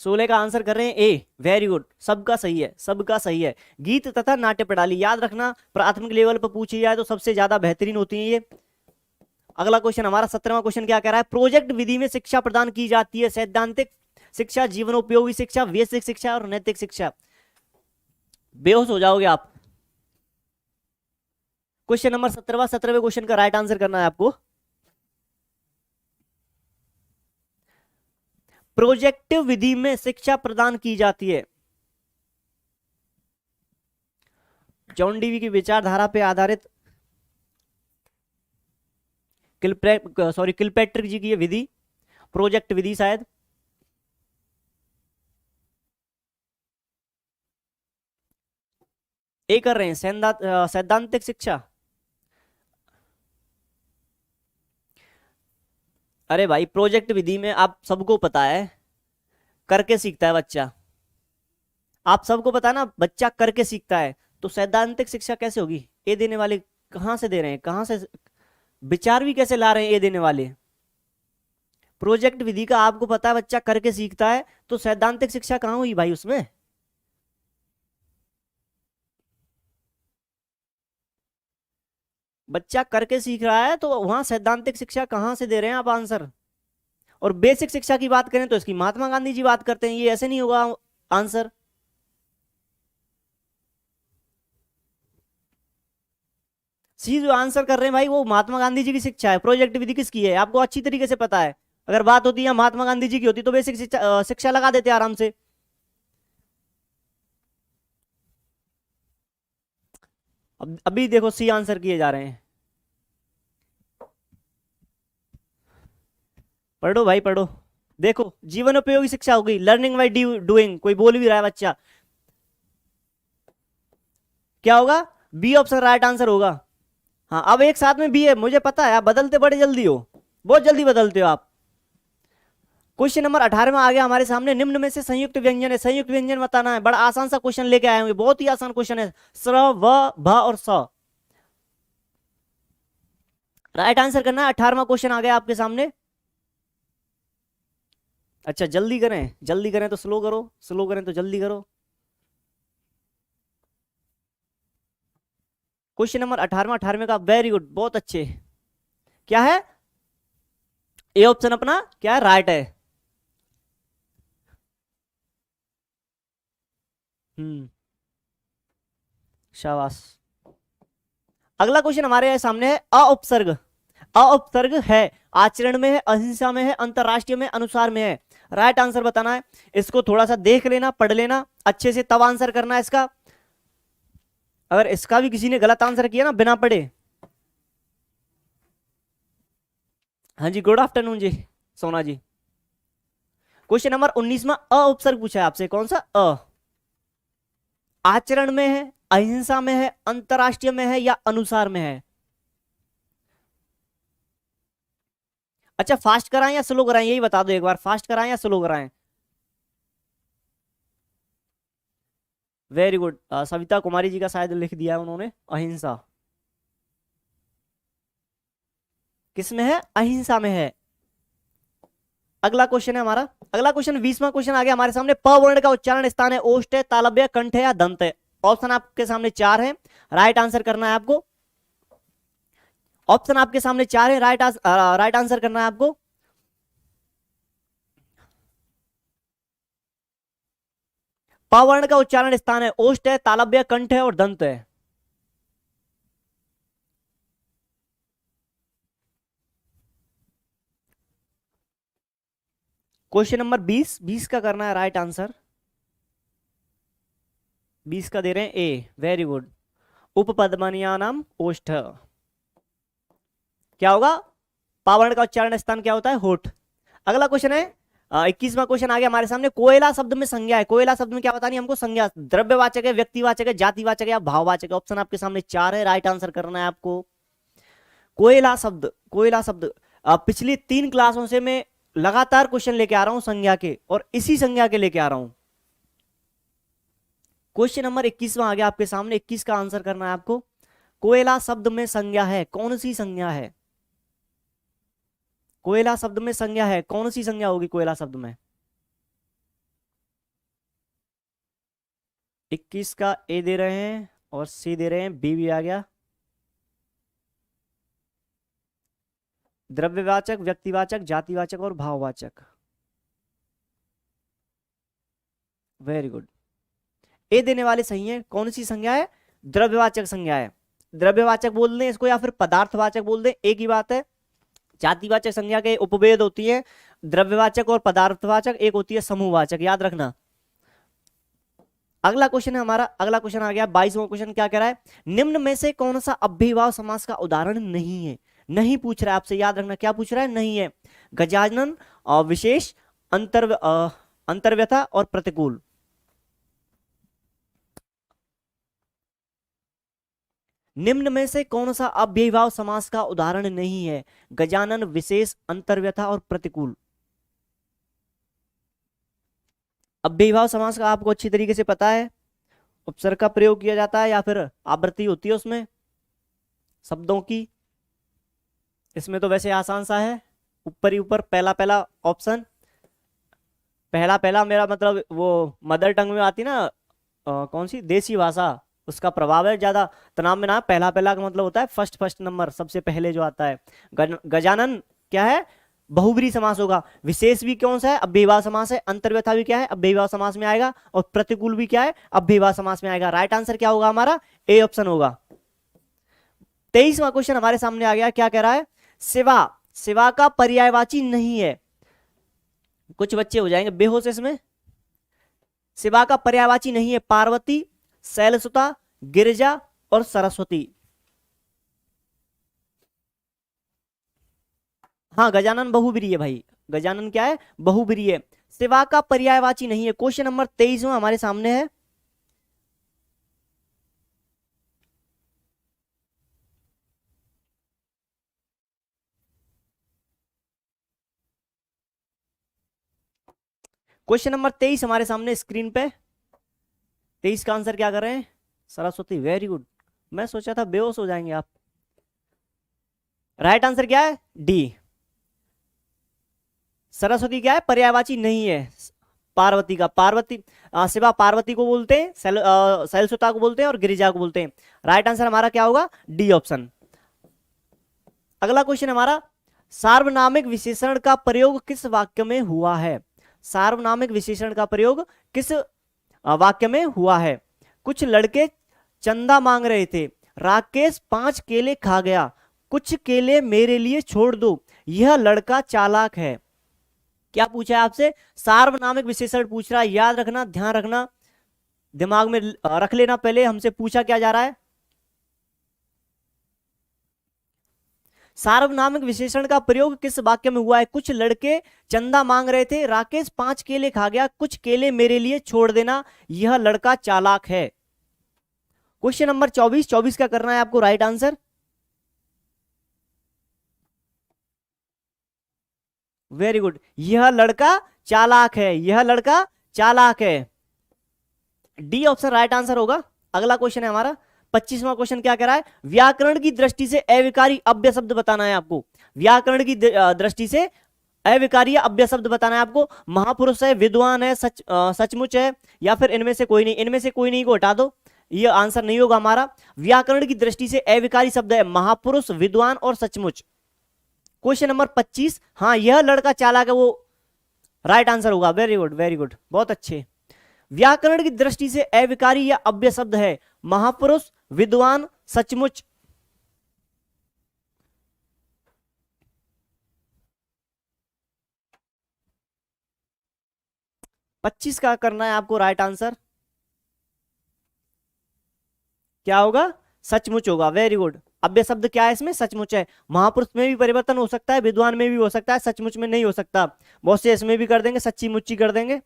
सोलह का आंसर कर रहे हैं ए, वेरी गुड, सबका सही है, सबका सही है। गीत तथा नाट्य प्रणाली याद रखना, प्राथमिक लेवल पर पूछी जाए तो सबसे ज्यादा बेहतरीन होती है ये। अगला क्वेश्चन हमारा 17वां क्वेश्चन क्या कह रहा है? प्रोजेक्ट विधि में शिक्षा प्रदान की जाती है सैद्धांतिक शिक्षा, जीवनोपयोगी शिक्षा, वैश्विक शिक्षा और नैतिक शिक्षा। बेहोश हो जाओगे आप। क्वेश्चन नंबर 17वां, 17वें क्वेश्चन का राइट आंसर करना है आपको। प्रोजेक्टिव विधि में शिक्षा प्रदान की जाती है। जॉन डीवी की विचारधारा पे आधारित किलपैट्रिक जी की ये विधि, प्रोजेक्ट विधि शायद। ए कर रहे हैं सैद्धांतिक शिक्षा। अरे भाई प्रोजेक्ट विधि में आप सबको पता है करके सीखता है बच्चा, आप सबको पता है ना, बच्चा करके सीखता है। तो सैद्धांतिक शिक्षा कैसे होगी? ए देने वाले कहां से दे रहे हैं, कहां से विचार भी कैसे ला रहे हैं ए देने वाले? प्रोजेक्ट विधि का आपको पता है बच्चा करके सीखता है, तो सैद्धांतिक शिक्षा कहां हुई भाई उसमें? बच्चा करके सीख रहा है तो वहां सैद्धांतिक शिक्षा कहां से दे रहे हैं आप आंसर? और बेसिक शिक्षा की बात करें तो इसकी महात्मा गांधी जी बात करते हैं, ये ऐसे नहीं होगा आंसर। सी जो आंसर कर रहे हैं भाई वो महात्मा गांधी जी की शिक्षा है। प्रोजेक्ट विधि किसकी है आपको अच्छी तरीके से पता है। अगर बात होती है महात्मा गांधी जी की होती तो बेसिक शिक्षा शिक्षा लगा देते आराम से। अब अभी देखो सी आंसर किए जा रहे हैं। पढ़ो भाई पढ़ो। देखो जीवन उपयोगी शिक्षा हो गई, लर्निंग बाय डूइंग। कोई बोल भी रहा है बच्चा, क्या होगा? बी ऑप्शन राइट आंसर होगा। हाँ अब एक साथ में बी है, मुझे पता है आप बदलते बड़े जल्दी हो, बहुत जल्दी बदलते हो आप। क्वेश्चन नंबर 18 में आ गया हमारे सामने, निम्न में से संयुक्त व्यंजन है, संयुक्त व्यंजन बताना है। बड़ा आसान सा क्वेश्चन लेके आए होंगे, बहुत ही आसान क्वेश्चन है। स्र, व, भ और स। राइट आंसर करना है। 18वां क्वेश्चन आ गया आपके सामने। अच्छा जल्दी करें, जल्दी करें तो स्लो करो, स्लो करें तो जल्दी करो। क्वेश्चन नंबर 18वां, 18वें का, वेरी गुड, बहुत अच्छे। क्या है? ए ऑप्शन अपना क्या है? राइट है। शाबाश। अगला क्वेश्चन हमारे सामने है, अउपसर्ग। अउपसर्ग है, आचरण में है, अहिंसा में है, अंतरराष्ट्रीय में, अनुसार में है। राइट आंसर बताना है। इसको थोड़ा सा देख लेना, पढ़ लेना अच्छे से, तब आंसर करना है इसका। अगर इसका भी किसी ने गलत आंसर किया ना बिना पढ़े। हाँ जी गुड आफ्टरनून जी सोना जी। क्वेश्चन नंबर 19वां, अउपसर्ग पूछा है आपसे। कौन सा? आचरण में है, अहिंसा में है, अंतरराष्ट्रीय में है या अनुसार में है? अच्छा फास्ट कराएं या स्लो कराएं, यही बता दो एक बार, फास्ट कराएं या स्लो कराएं? वेरी गुड, सविता कुमारी जी का शायद लिख दिया है उन्होंने, अहिंसा। किसमें है? अहिंसा में है। अगला क्वेश्चन है हमारा, अगला क्वेश्चन 20वां क्वेश्चन आ गया हमारे सामने। प वर्ण का उच्चारण स्थान है ओष्ठ है, तालव्य, कंठ है या दंत है? ऑप्शन आपके सामने 4 है, राइट आंसर करना है आपको। ऑप्शन आपके सामने 4 है, राइट आंसर करना है आपको। पवर्ण का उच्चारण स्थान है, ओष्ठ है, तालव्य, कंठ है और दंत है। क्वेश्चन नंबर 20, 20 का करना है राइट आंसर। 20 का दे रहे हैं ए, वेरी गुड। उपपदमनियानाम ओष्ठ, क्या होगा? पावर्ण का उच्चारण स्थान क्या होता है? होठ। अगला क्वेश्चन है 21वां क्वेश्चन आ गया हमारे सामने। कोयला शब्द में संज्ञा है, कोयला शब्द में क्या बतानी हमको? संज्ञा। द्रव्यवाचक है, व्यक्तिवाचक है, जातिवाचक है या भाववाचक है? ऑप्शन आपके सामने 4 है, राइट आंसर करना है आपको। कोयला शब्द, कोयला शब्द पिछली 3 क्लासों से मैं लगातार क्वेश्चन लेके आ रहा हूं संज्ञा के, और इसी संज्ञा के लेके आ रहा हूं। क्वेश्चन नंबर 21वां आ गया आपके सामने, 21 का आंसर करना है आपको। कोयला शब्द में संज्ञा है, कौन सी संज्ञा है? कोयला शब्द में संज्ञा है, कौन सी संज्ञा होगी कोयला शब्द में? 21 का ए दे रहे हैं और सी दे रहे हैं, बी भी आ गया। द्रव्यवाचक, व्यक्तिवाचक, जातिवाचक और भाववाचक। वेरी गुड, ए देने वाले सही है। कौन सी संज्ञा है? द्रव्यवाचक संज्ञा है। द्रव्यवाचक बोल दें इसको या फिर पदार्थवाचक बोल दें, एक ही बात है। जातिवाचक संज्ञा के उपभेद होती है, द्रव्यवाचक और पदार्थवाचक, एक होती है समूहवाचक, याद रखना। अगला क्वेश्चन है हमारा, अगला क्वेश्चन आ गया 22वां क्वेश्चन। क्या कह रहा है? निम्न में से कौन सा अव्ययीभाव समास का उदाहरण नहीं है? नहीं पूछ रहा है आपसे, याद रखना। क्या पूछ रहा है? नहीं है। गजानन, विशेष, अंतर्व्यथा और प्रतिकूल। निम्न में से कौन सा अव्ययीभाव समास का उदाहरण नहीं है? गजानन, विशेष, अंतर्व्यथा और प्रतिकूल। अव्ययीभाव समास का आपको अच्छी तरीके से पता है, उपसर्ग का प्रयोग किया जाता है या फिर आवृत्ति होती है उसमें शब्दों की। इसमें तो वैसे आसान सा है, ऊपर ही ऊपर पहला पहला ऑप्शन। पहला पहला मेरा मतलब वो मदर टंग में आती ना, कौन सी देसी भाषा, उसका प्रभाव है ज्यादा। तनाव में ना पहला पहला का मतलब होता है फर्स्ट फर्स्ट नंबर, सबसे पहले जो आता है। गजानन क्या है? बहुब्रीहि समास होगा। विशेष भी कौन सा है? अव्ययीभाव समास है। अंतर्व्यथा भी क्या है? अव्ययीभाव समास में आएगा। और प्रतिकूल भी क्या है? अव्ययीभाव समास में आएगा। राइट आंसर क्या होगा हमारा? ए ऑप्शन होगा। 23वां क्वेश्चन हमारे सामने आ गया। क्या कह रहा है? सिवा, सिवा का पर्यायवाची नहीं है। कुछ बच्चे हो जाएंगे बेहोश इसमें। सिवा का पर्यायवाची नहीं है पार्वती, शैलसुता, गिरिजा और सरस्वती। हाँ, गजानन बहुब्रीहि है भाई, गजानन क्या है? बहुब्रीहि है। सिवा का पर्यायवाची नहीं है। क्वेश्चन नंबर 23वां हमारे सामने है। क्वेश्चन नंबर 23 हमारे सामने स्क्रीन पे। 23 का आंसर क्या कर रहे हैं? Saraswati, very good. मैं सोचा था बेहोश हो जाएंगे आप। राइट आंसर क्या है? डी, सरस्वती क्या है? पर्यायवाची नहीं है। पार्वती का, पार्वती सिवा पार्वती को बोलते हैं, शैलसुता को बोलते हैं और गिरिजा को बोलते हैं। राइट आंसर हमारा क्या होगा? D option. अगला क्वेश्चन हमारा, सार्वनामिक विशेषण का प्रयोग किस वाक्य में हुआ है? सार्वनामिक विशेषण का प्रयोग किस वाक्य में हुआ है? कुछ लड़के चंदा मांग रहे थे, राकेश 5 केले खा गया, कुछ केले मेरे लिए छोड़ दो, यह लड़का चालाक है। क्या पूछा है आपसे? सार्वनामिक विशेषण पूछ रहा है, याद रखना, ध्यान रखना, दिमाग में रख लेना। पहले हमसे पूछा क्या जा रहा है? सार्वनामिक विशेषण का प्रयोग किस वाक्य में हुआ है? कुछ लड़के चंदा मांग रहे थे, राकेश 5 केले खा गया, कुछ केले मेरे लिए छोड़ देना, यह लड़का चालाक है। क्वेश्चन नंबर 24, 24 का करना है आपको राइट आंसर। वेरी गुड, यह लड़का चालाक है, यह लड़का चालाक है। डी ऑप्शन राइट आंसर होगा। अगला क्वेश्चन है हमारा 25वां क्वेश्चन। क्या कह रहा है? व्याकरण की दृष्टि से अविकारी अव्यय शब्द बताना है आपको। व्याकरण की दृष्टि से अविकारी अव्यय शब्द बताना है आपको। महापुरुष है, विद्वान है, सचमुच है, या फिर इनमें से कोई नहीं। इनमें से कोई नहीं को हटा दो, ये आंसर नहीं होगा हमारा। व्याकरण की दृष्टि से अविकारी शब्द है महापुरुष, विद्वान और सचमुच। क्वेश्चन नंबर 25, हाँ, यह लड़का चालाक है, वो राइट आंसर होगा। वेरी गुड, वेरी गुड, बहुत अच्छे। व्याकरण की दृष्टि से अविकारी या अव्यय शब्द है? महापुरुष, विद्वान, सचमुच। 25 का करना है आपको राइट आंसर। क्या होगा? सचमुच होगा। Very good. अव्यय शब्द क्या है इसमें? सचमुच है। महापुरुष में भी परिवर्तन हो सकता है, विद्वान में भी हो सकता है, सचमुच में नहीं हो सकता। बहुत से इसमें भी कर देंगे, सच्ची मुच्ची कर देंगे।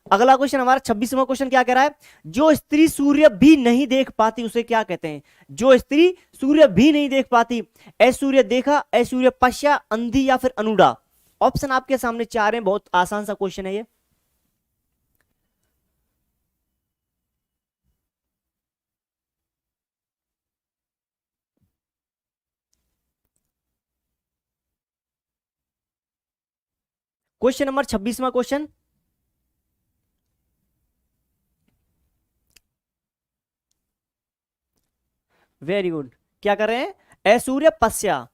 अगला क्वेश्चन हमारा 26वां क्वेश्चन क्या कह रहा है? जो स्त्री सूर्य भी नहीं देख पाती उसे क्या कहते हैं? जो स्त्री सूर्य भी नहीं देख पाती, ऐसूर्य देखा, ऐसूर्य पश्या, अंधी या फिर अनुडा। ऑप्शन आपके सामने चार हैं, बहुत आसान सा क्वेश्चन है ये। क्वेश्चन नंबर 26वां क्वेश्चन। Very good. क्या कर रहे हैं? ऐसूर्य पश्या।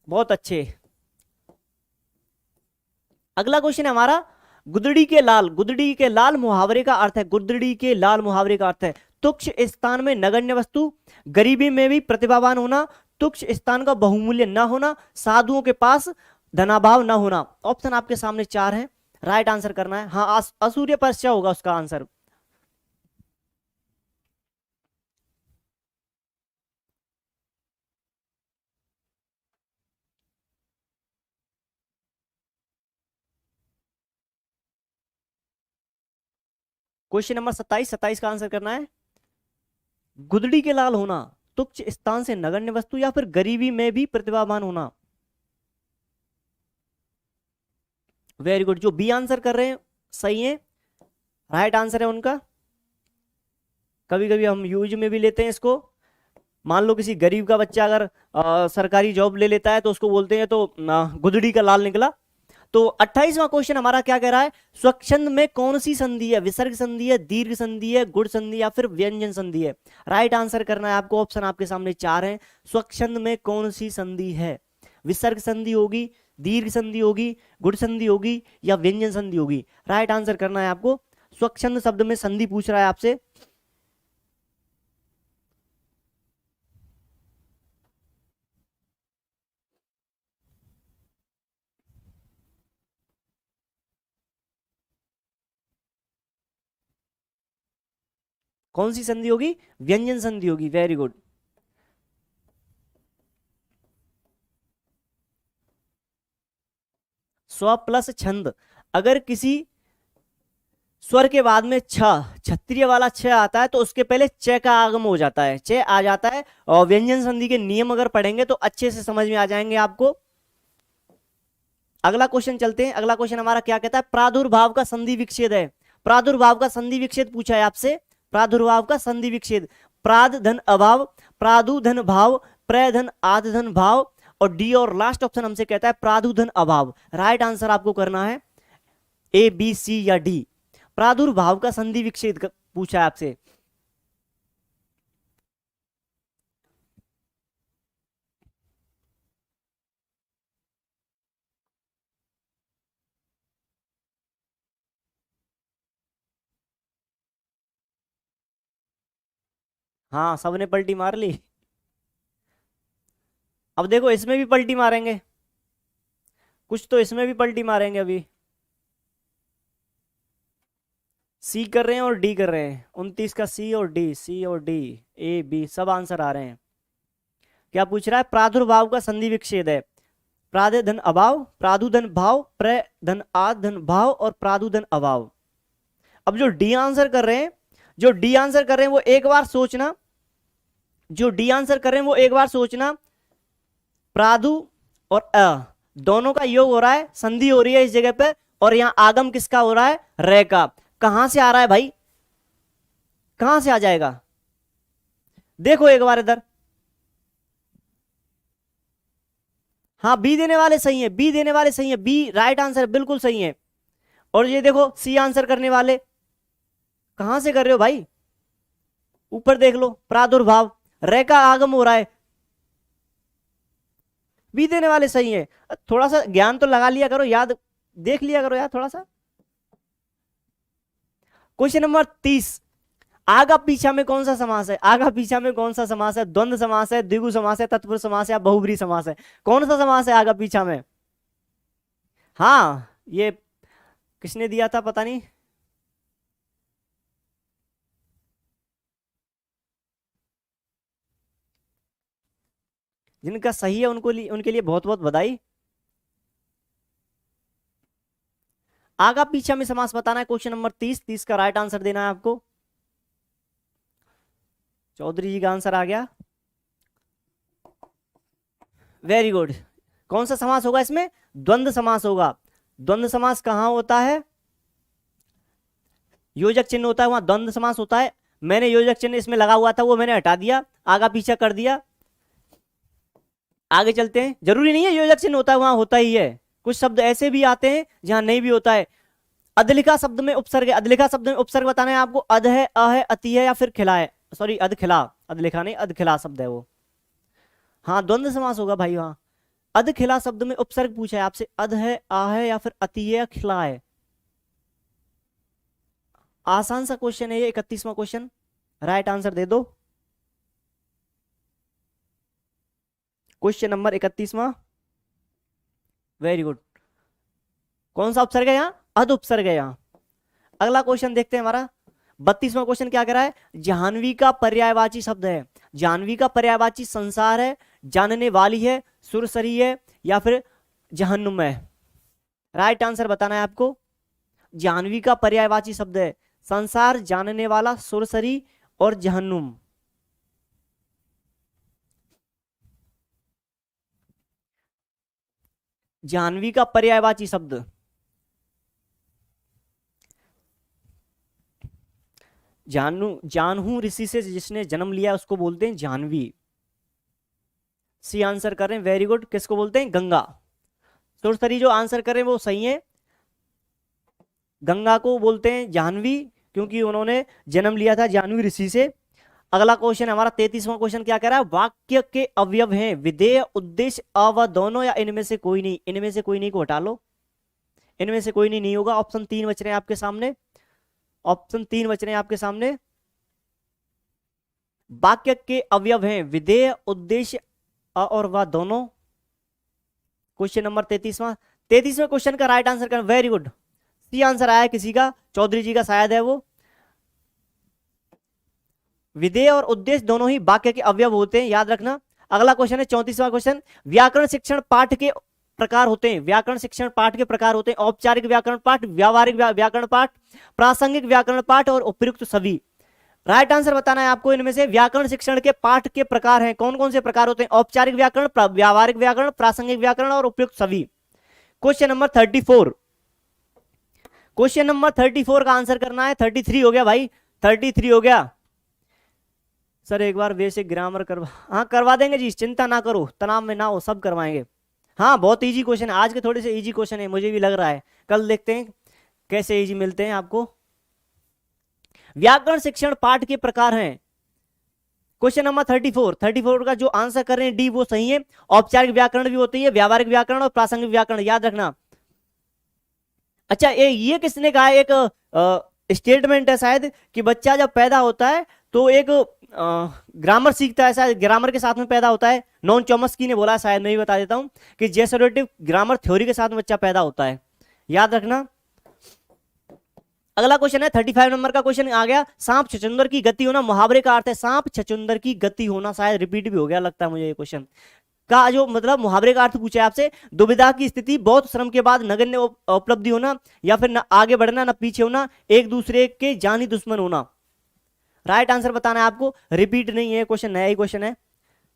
बहुत अच्छे। अगला क्वेश्चन है हमारा, गुदड़ी के लाल। गुदड़ी के लाल मुहावरे का अर्थ है, गुदड़ी के लाल मुहावरे का अर्थ है तुच्छ स्थान में नगण्य वस्तु, गरीबी में भी प्रतिभावान होना, तुच्छ स्थान का बहुमूल्य न होना, साधुओं के पास धनाभाव न होना। ऑप्शन आपके सामने चार है, राइट आंसर करना है। हाँ, असूर्य पश्या होगा उसका आंसर। क्वेश्चन नंबर 27, 27 का आंसर करना है। गुदड़ी के लाल होना, तुच्छ स्थान से नगण्य वस्तु, या फिर गरीबी में भी प्रतिभावान होना। Very good. जो बी आंसर कर रहे हैं सही है, राइट आंसर है उनका। कभी कभी हम यूज में भी लेते हैं इसको। मान लो किसी गरीब का बच्चा अगर सरकारी जॉब ले लेता है तो उसको बोलते हैं तो गुदड़ी का लाल निकला। तो 28वां क्वेश्चन हमारा क्या कह रहा है? स्वच्छंद में कौन सी संधि है? विसर्ग संधि है, दीर्घ संधि है, गुण संधि या फिर व्यंजन संधि है? राइट आंसर करना है आपको। ऑप्शन आपके सामने चार हैं। स्वच्छंद में कौन सी संधि है? विसर्ग संधि होगी, दीर्घ संधि होगी, गुण संधि होगी या व्यंजन संधि होगी? राइट आंसर करना है आपको। स्वच्छंद शब्द में संधि पूछ रहा है आपसे। कौन सी संधि होगी? व्यंजन संधि होगी। Very good. स्व प्लस छंद। अगर किसी स्वर के बाद में छ, क्षत्रिय वाला छ आता है तो उसके पहले च का आगम हो जाता है, च आ जाता है। और व्यंजन संधि के नियम अगर पढ़ेंगे तो अच्छे से समझ में आ जाएंगे आपको। अगला क्वेश्चन चलते हैं। अगला क्वेश्चन हमारा क्या कहता है? प्रादुर्भाव का संधि विच्छेद है। प्रादुर्भाव का संधि विच्छेद पूछा है आपसे। प्रादुर्भाव का संधि विच्छेद, प्राद धन अभाव, प्रादु धन भाव, प्र धन आद धन भाव, और डी और लास्ट ऑप्शन हमसे कहता है प्रादु धन अभाव। राइट आंसर आपको करना है ए, बी, सी या डी। प्रादुर्भाव का संधि विच्छेद पूछा है आपसे। हाँ, सबने पलटी मार ली। अब देखो इसमें भी पलटी मारेंगे, कुछ तो इसमें भी पलटी मारेंगे अभी। सी कर रहे हैं और डी कर रहे हैं। 29 का सी और डी, सी और डी, ए बी सब आंसर आ रहे हैं। क्या पूछ रहा है? प्रादुर्भाव का संधि विच्छेद है प्रादे धन अभाव, प्रादु धन भाव, प्र धन आद धन भाव और प्रादु धन अभाव। अब जो डी आंसर कर रहे हैं, जो डी आंसर कर रहे हैं वो एक बार सोचना, जो डी आंसर कर रहे हैं वो एक बार सोचना। प्रादु और अ दोनों का योग हो रहा है, संधि हो रही है इस जगह पे, और यहां आगम किसका हो रहा है? रे का। कहां से आ रहा है भाई? कहां से आ जाएगा? देखो एक बार इधर। हाँ, बी देने वाले सही है, बी देने वाले सही है, बी राइट आंसर बिल्कुल सही है। और ये देखो सी आंसर करने वाले कहां से कर रहे हो भाई? ऊपर देख लो, प्रादुर्भाव, रे का आगम हो रहा है, बी देने वाले सही है। थोड़ा सा ज्ञान तो लगा लिया करो, याद देख लिया करो यार थोड़ा सा। क्वेश्चन नंबर 30, आगा पीछा में कौन सा समास है? आगा पीछा में कौन सा समास है? द्वंद्व समास है, द्विगु समास है, तत्पुरुष समास है या बहुब्रीहि समास है? कौन सा समास है आगा पीछा में? हाँ, ये किसने दिया था पता नहीं। जिनका सही है उनके लिए बहुत बहुत बधाई। आगा पीछा में समास बताना है। क्वेश्चन नंबर 30 का राइट आंसर देना है आपको। चौधरी जी का आंसर आ गया, वेरी गुड। कौन सा समास होगा इसमें? द्वंद्व समास होगा। द्वंद्व समास कहां होता है? योजक चिन्ह होता है वहां द्वंद्व समास होता है। मैंने योजक चिन्ह इसमें लगा हुआ था वो मैंने हटा दिया, आगा पीछा कर दिया। आगे चलते हैं। जरूरी नहीं है योजक चिन्ह होता है वहां होता ही है, कुछ शब्द ऐसे भी आते हैं जहां नहीं भी होता है। अधलिखा शब्द में उपसर्ग है। अधलिखा शब्द में उपसर्ग बताना है आपको। अध है, अ है, अति है या फिर खिला है। सॉरी, अधखिला, अधलिखा नहीं, अधखिला शब्द है वो। हाँ, द्वंद्व समास होगा भाई वहां। अधखिला शब्द में उपसर्ग पूछा है आपसे। अध है, आ है या फिर अति है या खिला है। आसान सा क्वेश्चन है ये, 31वां क्वेश्चन। राइट आंसर दे दो। क्वेश्चन नंबर 31वां, वेरी गुड। कौन सा उपसर्ग है यहाँ? अध उपसर्ग है यहाँ। अगला क्वेश्चन देखते हैं हमारा 32वां क्वेश्चन क्या कह रहा है? जाह्नवी का पर्यायवाची शब्द है। जाह्नवी का पर्यायवाची संसार है, जानने वाली है, सुरसरी है या फिर जहन्नुम है। राइट आंसर बताना है आपको। जाह्नवी का पर्यायवाची शब्द है संसार, जानने वाला, सुरसरी और जहन्नुम। जाह्नवी का पर्यायवाची शब्द, जानहू ऋषि से जिसने जन्म लिया उसको बोलते हैं जाह्नवी। सी आंसर कर रहे हैं, वेरी गुड। किसको बोलते हैं? गंगा। सुरसरी जो आंसर कर रहे हैं वो सही है। गंगा को बोलते हैं जाह्नवी क्योंकि उन्होंने जन्म लिया था जाह्नवी ऋषि से। अगला क्वेश्चन हमारा 33वां क्वेश्चन क्या कह रहा है? वाक्य के अवयव हैं विधेय, उद्देश्य, अव दोनों या इनमें से कोई नहीं। इनमें से कोई नहीं को हटा लो, इनमें से कोई नहीं नहीं होगा। ऑप्शन 3 बच रहे हैं आपके सामने। ऑप्शन 3 बच रहे हैं आपके सामने। वाक्य के अवयव हैं विधेय, उद्देश्य, अ और व दोनों। क्वेश्चन नंबर 33वां क्वेश्चन का राइट आंसर करना, वेरी गुड। सी आंसर आया किसी का, चौधरी जी का शायद है वो। विधेय और उद्देश्य दोनों ही वाक्य के अवयव होते हैं, याद रखना। अगला क्वेश्चन है 34वां क्वेश्चन। व्याकरण शिक्षण पाठ के प्रकार होते हैं। व्याकरण शिक्षण पाठ के प्रकार होते हैं औपचारिक व्याकरण पाठ, व्यावहारिक व्याकरण पाठ, प्रासंगिक व्याकरण पाठ और उपयुक्त सभी। राइट आंसर बताना है आपको। इनमें से व्याकरण शिक्षण के पाठ के प्रकार हैं, कौन कौन से प्रकार होते हैं? औपचारिक व्याकरण, व्यावहारिक व्याकरण, प्रासंगिक व्याकरण और उपयुक्त सभी। Question number 34। क्वेश्चन नंबर 34 का आंसर करना है। 33 हो गया भाई, 33 हो गया। सर एक बार बेसिक ग्रामर करवा, हाँ करवा देंगे जी, चिंता ना करो, तनाव में ना हो, सब करवाएंगे। हाँ बहुत इजी क्वेश्चन है, आज के थोड़े से इजी क्वेश्चन है, मुझे भी लग रहा है। कल देखते हैं कैसे इजी मिलते हैं आपको। व्याकरण शिक्षण पाठ के प्रकार हैं। क्वेश्चन नंबर 34 का जो आंसर कर रहे हैं डी वो सही है। औपचारिक व्याकरण भी होती है, व्यावहारिक व्याकरण और प्रासंगिक व्याकरण, याद रखना। अच्छा ये किसने कहा? एक स्टेटमेंट है शायद कि बच्चा जब पैदा होता है तो एक ग्रामर सीखता है, शायद ग्रामर के साथ में पैदा होता है। नॉन चॉम्स्की ने बोला, शायद मैं भी बता देता हूं कि जेसोरेटिव ग्रामर थ्योरी के साथ में बच्चा पैदा होता है, याद रखना। अगला क्वेश्चन है 35 नंबर का क्वेश्चन आ गया। सांप छछूंदर की गति होना, मुहावरे का अर्थ है सांप छछूंदर की गति होना। शायद रिपीट भी हो गया लगता है मुझे ये क्वेश्चन का, जो मतलब मुहावरे का अर्थ पूछा है आपसे। दुविधा की स्थिति, बहुत श्रम के बाद नगण्य उपलब्धि होना या फिर न आगे बढ़ना न पीछे होना, एक दूसरे के जानी दुश्मन होना। राइट आंसर बताना है आपको। रिपीट नहीं है क्वेश्चन, नया ही क्वेश्चन है,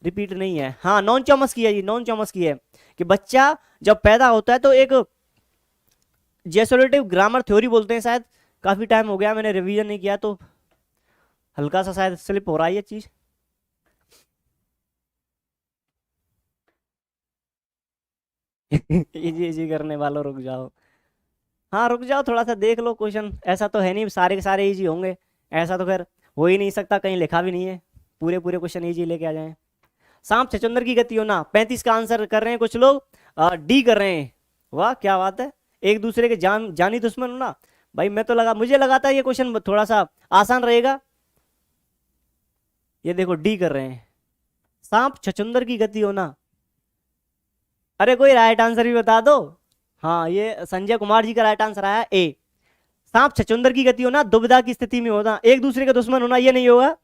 रिपीट नहीं है। हाँ नॉन चॉम्स्की है जी, नॉन चॉम्स्की है कि बच्चा जब पैदा होता है तो एक जेसोरेटिव ग्रामर थ्योरी बोलते हैं। शायद काफी टाइम हो गया मैंने रिवीजन नहीं किया तो हल्का सा शायद स्लिप हो रहा है ये चीज। इजी इजी करने वालों रुक जाओ, हाँ रुक जाओ थोड़ा सा देख लो क्वेश्चन। ऐसा तो है नहीं सारे के सारे इजी होंगे, ऐसा तो खैर हो ही नहीं सकता, कहीं लिखा भी नहीं है पूरे पूरे क्वेश्चन इजी लेके आ जाएं। सांप छछूंदर की गति होना, 35 का आंसर कर रहे हैं कुछ लोग, डी कर रहे हैं। वाह क्या बात है। एक दूसरे के जानी दुश्मन होना, भाई मैं तो मुझे लगा था ये क्वेश्चन थोड़ा सा आसान रहेगा। ये देखो डी कर रहे हैं, सांप छछूंदर की गति होना। अरे कोई राइट आंसर भी बता दो। हाँ ये संजय कुमार जी का राइट आंसर आया ए, सांप छछूंदर की गति होना, दुविधा की स्थिति में होना, एक दूसरे का दुश्मन होना, ये नहीं होगा।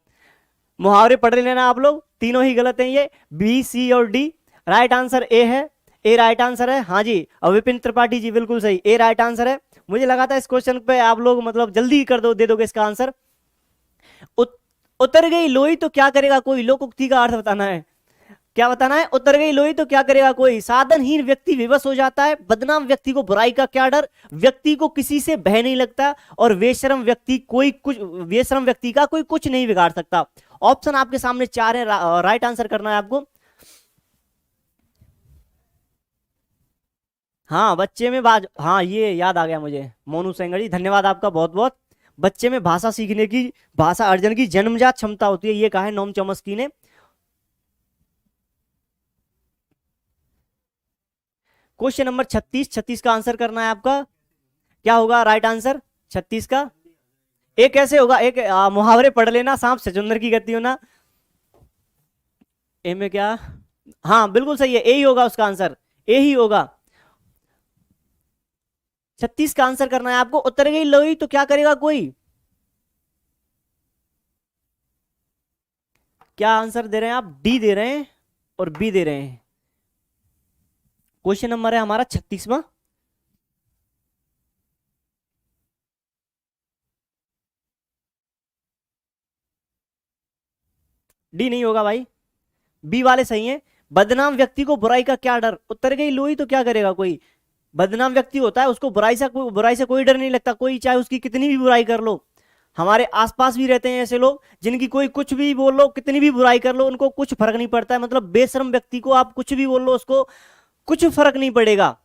मुहावरे पढ़ लेना आप लोग, तीनों ही गलत हैं ये, बी सी और डी। राइट आंसर ए है, ए राइट आंसर है। हाँ जी, और विपिन त्रिपाठी जी बिल्कुल सही, ए राइट आंसर है। मुझे लगा था इस क्वेश्चन पे आप लोग मतलब जल्दी कर दो, दे दोगे इसका आंसर। उतर गई लोई तो क्या करेगा कोई, लोकोक्ति का अर्थ बताना है। क्या बताना है? उतर गई लोई तो क्या करेगा कोई, साधनहीन व्यक्ति विवश हो जाता है, बदनाम व्यक्ति को बुराई का क्या डर, व्यक्ति को किसी से भय नहीं लगता, और बेशरम व्यक्ति का कोई कुछ नहीं बिगाड़ सकता। ऑप्शन आपके सामने 4 है, राइट आंसर करना है आपको। हाँ बच्चे में हाँ ये याद आ गया मुझे, मोनू सेंगर जी धन्यवाद आपका बहुत बहुत। बच्चे में भाषा सीखने की, भाषा अर्जन की जन्मजात क्षमता होती है, ये कहा है नोम चॉम्स्की ने। क्वेश्चन नंबर 36 का आंसर करना है आपका। क्या होगा राइट आंसर 36 का? एक कैसे होगा, एक मुहावरे पढ़ लेना, सांप छछूंदर की गति होना। ए में क्या? हाँ बिल्कुल सही है, ए ही होगा उसका आंसर, ए ही होगा। 36 का आंसर करना है आपको। उतर गई लोई तो क्या करेगा कोई, क्या आंसर दे रहे हैं आप? डी दे रहे हैं और बी दे रहे हैं। क्वेश्चन नंबर है हमारा 36वां। डी नहीं होगा भाई, बी वाले सही हैं। बदनाम व्यक्ति को बुराई का क्या डर, उतर गई लोई तो क्या करेगा कोई, बदनाम व्यक्ति होता है उसको बुराई से कोई डर नहीं लगता, कोई चाहे उसकी कितनी भी बुराई कर लो। हमारे आसपास भी रहते हैं ऐसे लोग जिनकी कोई कुछ भी बोल लो, कितनी भी बुराई कर लो, उनको कुछ फर्क नहीं पड़ता है। मतलब बेशर्म व्यक्ति को आप कुछ भी बोल लो, उसको कुछ फर्क नहीं पड़ेगा।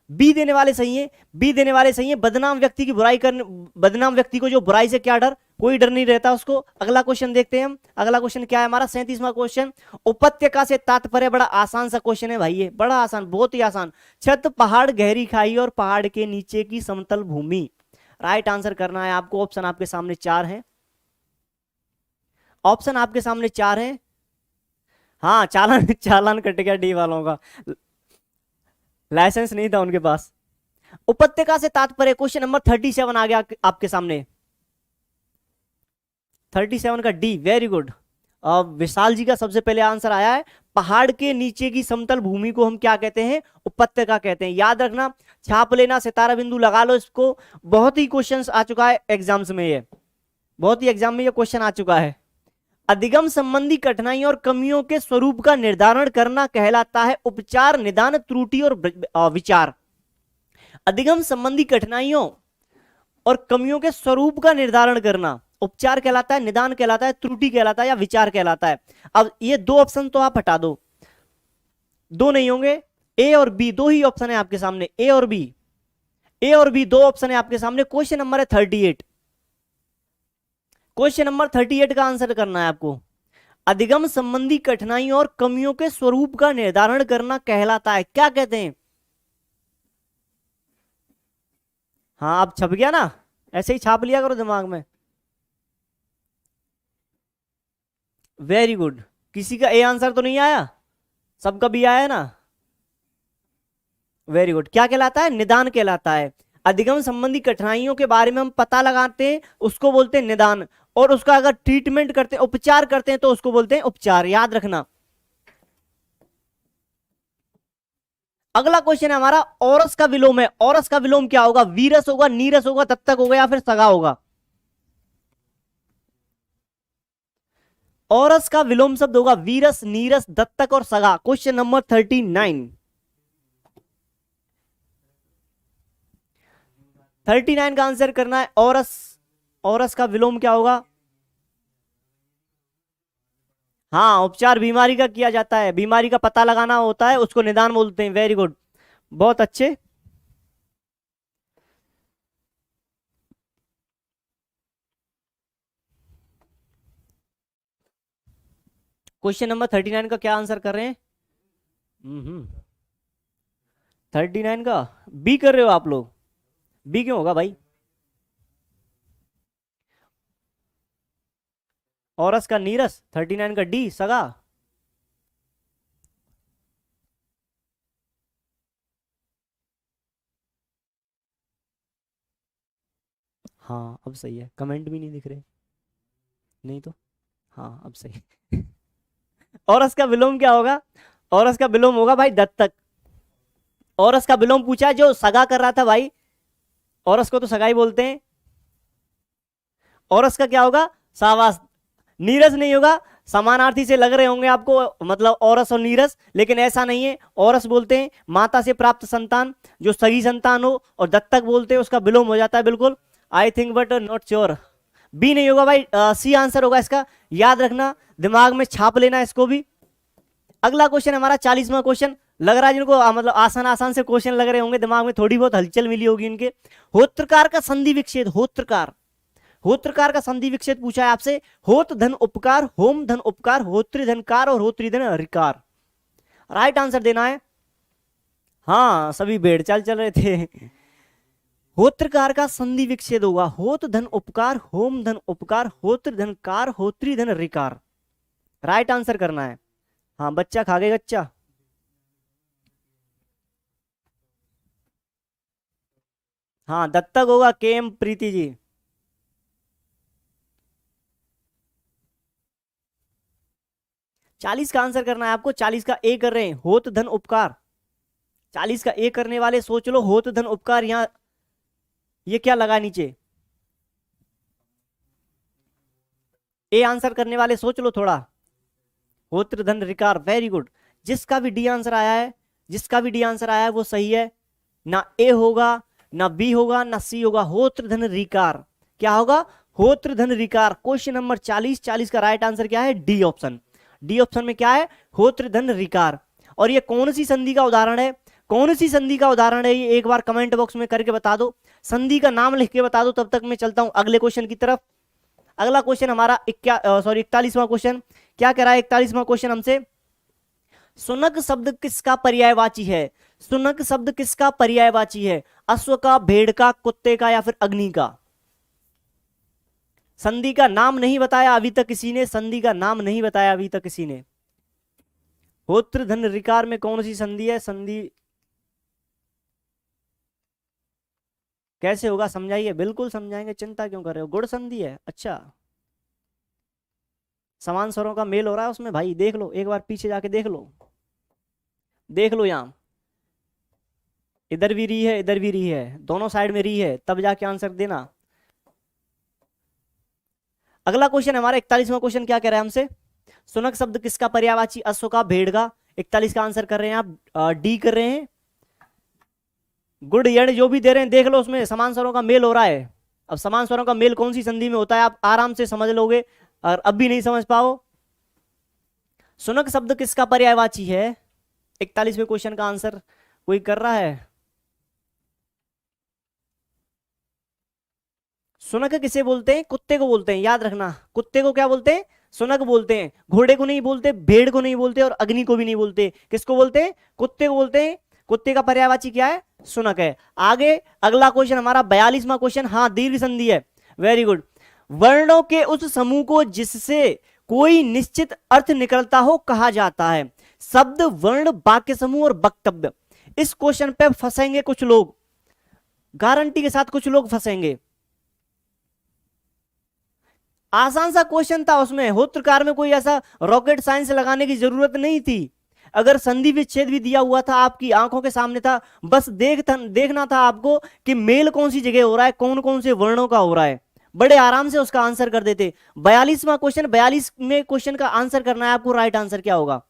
बी देने वाले सही है, बी देने वाले सही है। बदनाम व्यक्ति की बुराई करने, बदनाम व्यक्ति को जो बुराई से क्या डर, कोई डर नहीं रहता उसको। अगला क्वेश्चन देखते हैं हम। अगला क्वेश्चन क्या है हमारा 37वां क्वेश्चन। उपत्यका से तात्पर्य, बड़ा आसान सा क्वेश्चन है भाई, ये बड़ा आसान, बहुत ही आसान। छत, पहाड़, गहरी खाई और पहाड़ के नीचे की समतल भूमि। राइट आंसर करना है आपको। ऑप्शन आपके सामने 4 है, ऑप्शन आपके सामने 4 है। हाँ चालान चालान कट गया डी वालों का, लाइसेंस नहीं था उनके पास। उपत्यका से तात्पर्य, क्वेश्चन नंबर 37 आ गया आपके सामने। 37 का डी, वेरी गुड। विशाल जी का सबसे पहले आंसर आया है। पहाड़ के नीचे की समतल भूमि को हम क्या कहते हैं? उपत्यका कहते हैं। याद रखना, छाप लेना, सितारा बिंदु लगा लो इसको। बहुत ही क्वेश्चंस आ चुका है एग्जाम्स में, ये बहुत ही एग्जाम में ये क्वेश्चन आ चुका है। अधिगम संबंधी कठिनाइयों और कमियों के स्वरूप का निर्धारण करना कहलाता है उपचार, निदान, त्रुटि और विचार। अधिगम संबंधी कठिनाइयों और कमियों के स्वरूप का निर्धारण करना उपचार कहलाता है, निदान कहलाता है, त्रुटि कहलाता है या विचार कहलाता है। अब ये 2 ऑप्शन तो आप हटा दो, 2 नहीं होंगे, ए और बी 2 ही ऑप्शन है आपके सामने, ए और बी, ए और बी 2 ऑप्शन है आपके सामने। क्वेश्चन नंबर है 38, क्वेश्चन नंबर 38 का आंसर करना है आपको। अधिगम संबंधी कठिनाइयों और कमियों के स्वरूप का निर्धारण करना कहलाता है, क्या कहते हैं? हाँ अब छप गया ना, ऐसे ही छाप लिया करो दिमाग में। वेरी गुड, किसी का ए आंसर तो नहीं आया, सबका बी आया ना। Very good. क्या कहलाता है? निदान कहलाता है। अधिगम संबंधी कठिनाइयों के बारे में हम पता लगाते हैं, उसको बोलते हैं निदान, और उसका अगर ट्रीटमेंट करते हैं, उपचार करते हैं, तो उसको बोलते हैं उपचार। याद रखना। अगला क्वेश्चन है हमारा, औरस का विलोम है। औरस का विलोम क्या होगा? वीरस होगा, नीरस होगा, दत्तक होगा या फिर सगा होगा? औरस का विलोम शब्द होगा वीरस, नीरस, दत्तक और सगा। क्वेश्चन नंबर 39, 39 का आंसर करना है। औरस, औरस का विलोम क्या होगा? हाँ उपचार बीमारी का किया जाता है, बीमारी का पता लगाना होता है, उसको निदान बोलते हैं। वेरी गुड, बहुत अच्छे। क्वेश्चन नंबर 39 का क्या आंसर कर रहे हैं? 39 का बी कर रहे हो आप लोग, बी क्यों होगा भाई? औरस का नीरस, 39 का डी सगा। हाँ अब सही है, कमेंट भी नहीं दिख रहे, नहीं तो हाँ अब सही। औरस का विलोम क्या होगा? औरस का विलोम होगा भाई दत्तक। औरस का विलोम पूछा है, जो सगा कर रहा था भाई, औरस को तो सगाई बोलते हैं। औरस का क्या होगा? सावास। नीरस नहीं होगा, समानार्थी से लग रहे होंगे आपको, मतलब औरस और नीरस, लेकिन ऐसा नहीं है। औरस बोलते हैं माता से प्राप्त संतान, जो सगी संतान हो, और दत्तक बोलते हैं उसका विलोम हो जाता है बिल्कुल। I think but not sure. बी नहीं होगा भाई, सी आंसर होगा इसका, याद रखना, दिमाग में छाप लेना इसको भी। अगला क्वेश्चन हमारा 40वां क्वेश्चन, लग रहा है जिनको मतलब आसान आसान से क्वेश्चन लग रहे होंगे, दिमाग में थोड़ी बहुत हलचल मिली होगी इनके। होत्रकार का संधि विच्छेद, होत्रकार, होत्रकार का संधि विच्छेद पूछा है आपसे। होत धन उपकार, होम धन उपकार, होत्री धन कार और होत्री धन रिकार। राइट आंसर देना है। हाँ सभी भेड़ चाल चल रहे थे। होत्रकार का संधि विच्छेद होगा होत धन उपकार, होम धन उपकार, होत्र धन कार, होत्री धन रिकार। राइट आंसर करना है। हाँ बच्चा खा गए बच्चा। हाँ दत्तक होगा, के एम प्रीति जी। 40 का आंसर करना है आपको। 40 का ए कर रहे हैं, होत धन उपकार। 40 का ए करने वाले सोच लो, होत धन उपकार, यहां ये क्या लगा नीचे? ए आंसर करने वाले सोच लो थोड़ा। होत्र धन रिकार, वेरी गुड। जिसका भी डी आंसर आया है, जिसका भी डी आंसर आया है वो सही है। ना ए होगा, ना बी होगा, ना सी होगा, होत्र धन रिकार। क्या होगा? होत्र धन रिकार। क्वेश्चन नंबर 40, 40 का राइट आंसर क्या है? D option. डी ऑप्शन में क्या है? होत्र धन रिकार। और ये कौन सी संधि का उदाहरण है? कौन सी संधि का उदाहरण है ये एक बार कमेंट बॉक्स में करके बता दो, संधि का नाम लिख के बता दो। तब तक मैं चलता हूं अगले क्वेश्चन की तरफ। अगला क्वेश्चन हमारा 41वां क्वेश्चन क्या कह रहा है? 41वां क्वेश्चन हमसे, सुनक शब्द किसका पर्यायवाची है? सुनक शब्द किसका पर्यायवाची है? अश्व का, भेड़ का, कुत्ते का, या फिर अग्नि का? संधि का नाम नहीं बताया अभी तक किसी ने, संधि का नाम नहीं बताया अभी तक किसी ने। होत्र धन रिकार में कौन सी संधि है? संधि कैसे होगा समझाइए। बिल्कुल समझाएंगे, चिंता क्यों कर रहे हो। गुण संधि है, अच्छा। समान स्वरों का मेल हो रहा है उसमें भाई, देख लो एक बार पीछे जाके देख लो, देख लो यहां इधर भी री है, इधर भी री है, दोनों साइड में री है, तब जाके आंसर देना। अगला क्वेश्चन हमारा 41वां क्वेश्चन क्या कह रहा है हमसे? सुनक शब्द किसका पर्यायवाची? अश्व का, भेड़ का। 41 का आंसर कर रहे हैं आप, डी कर रहे हैं। गुड यण जो भी दे रहे हैं देख लो, उसमें समान स्वरों का मेल हो रहा है। अब समान स्वरों का मेल कौन सी संधि में होता है आप आराम से समझ लोगे, और अब भी नहीं समझ पाओ। सुनक शब्द किसका पर्यायवाची है? 41वें क्वेश्चन का आंसर कोई कर रहा है? सुनक किसे बोलते हैं? कुत्ते को बोलते हैं, याद रखना। कुत्ते को क्या बोलते हैं? सुनक बोलते हैं। घोड़े को नहीं बोलते, भेड़ को नहीं बोलते, और अग्नि को भी नहीं बोलते। किसको बोलते हैं? कुत्ते को बोलते हैं। कुत्ते का पर्यायवाची क्या है? सुनक है। आगे अगला क्वेश्चन हमारा 42वां क्वेश्चन, हाँ दीर्घ संधि है, वेरी गुड। वर्णों के उस समूह को जिससे कोई निश्चित अर्थ निकलता हो कहा जाता है। शब्द, वर्ण, वाक्य समूह और वक्तव्य। इस क्वेश्चन पे फंसेंगे कुछ लोग, गारंटी के साथ कुछ लोग फंसेंगे। आसान सा क्वेश्चन था, उसमें होत्रकार में कोई ऐसा रॉकेट साइंस लगाने की जरूरत नहीं थी। अगर संधि विच्छेद भी दिया हुआ था, आपकी आंखों के सामने था, बस देखना था आपको कि मेल कौन सी जगह हो रहा है, कौन कौन से वर्णों का हो रहा है, बड़े आराम से उसका आंसर कर देते। 42वां क्वेश्चन, 42वें क्वेश्चन का आंसर करना है आपको। राइट आंसर क्या होगा?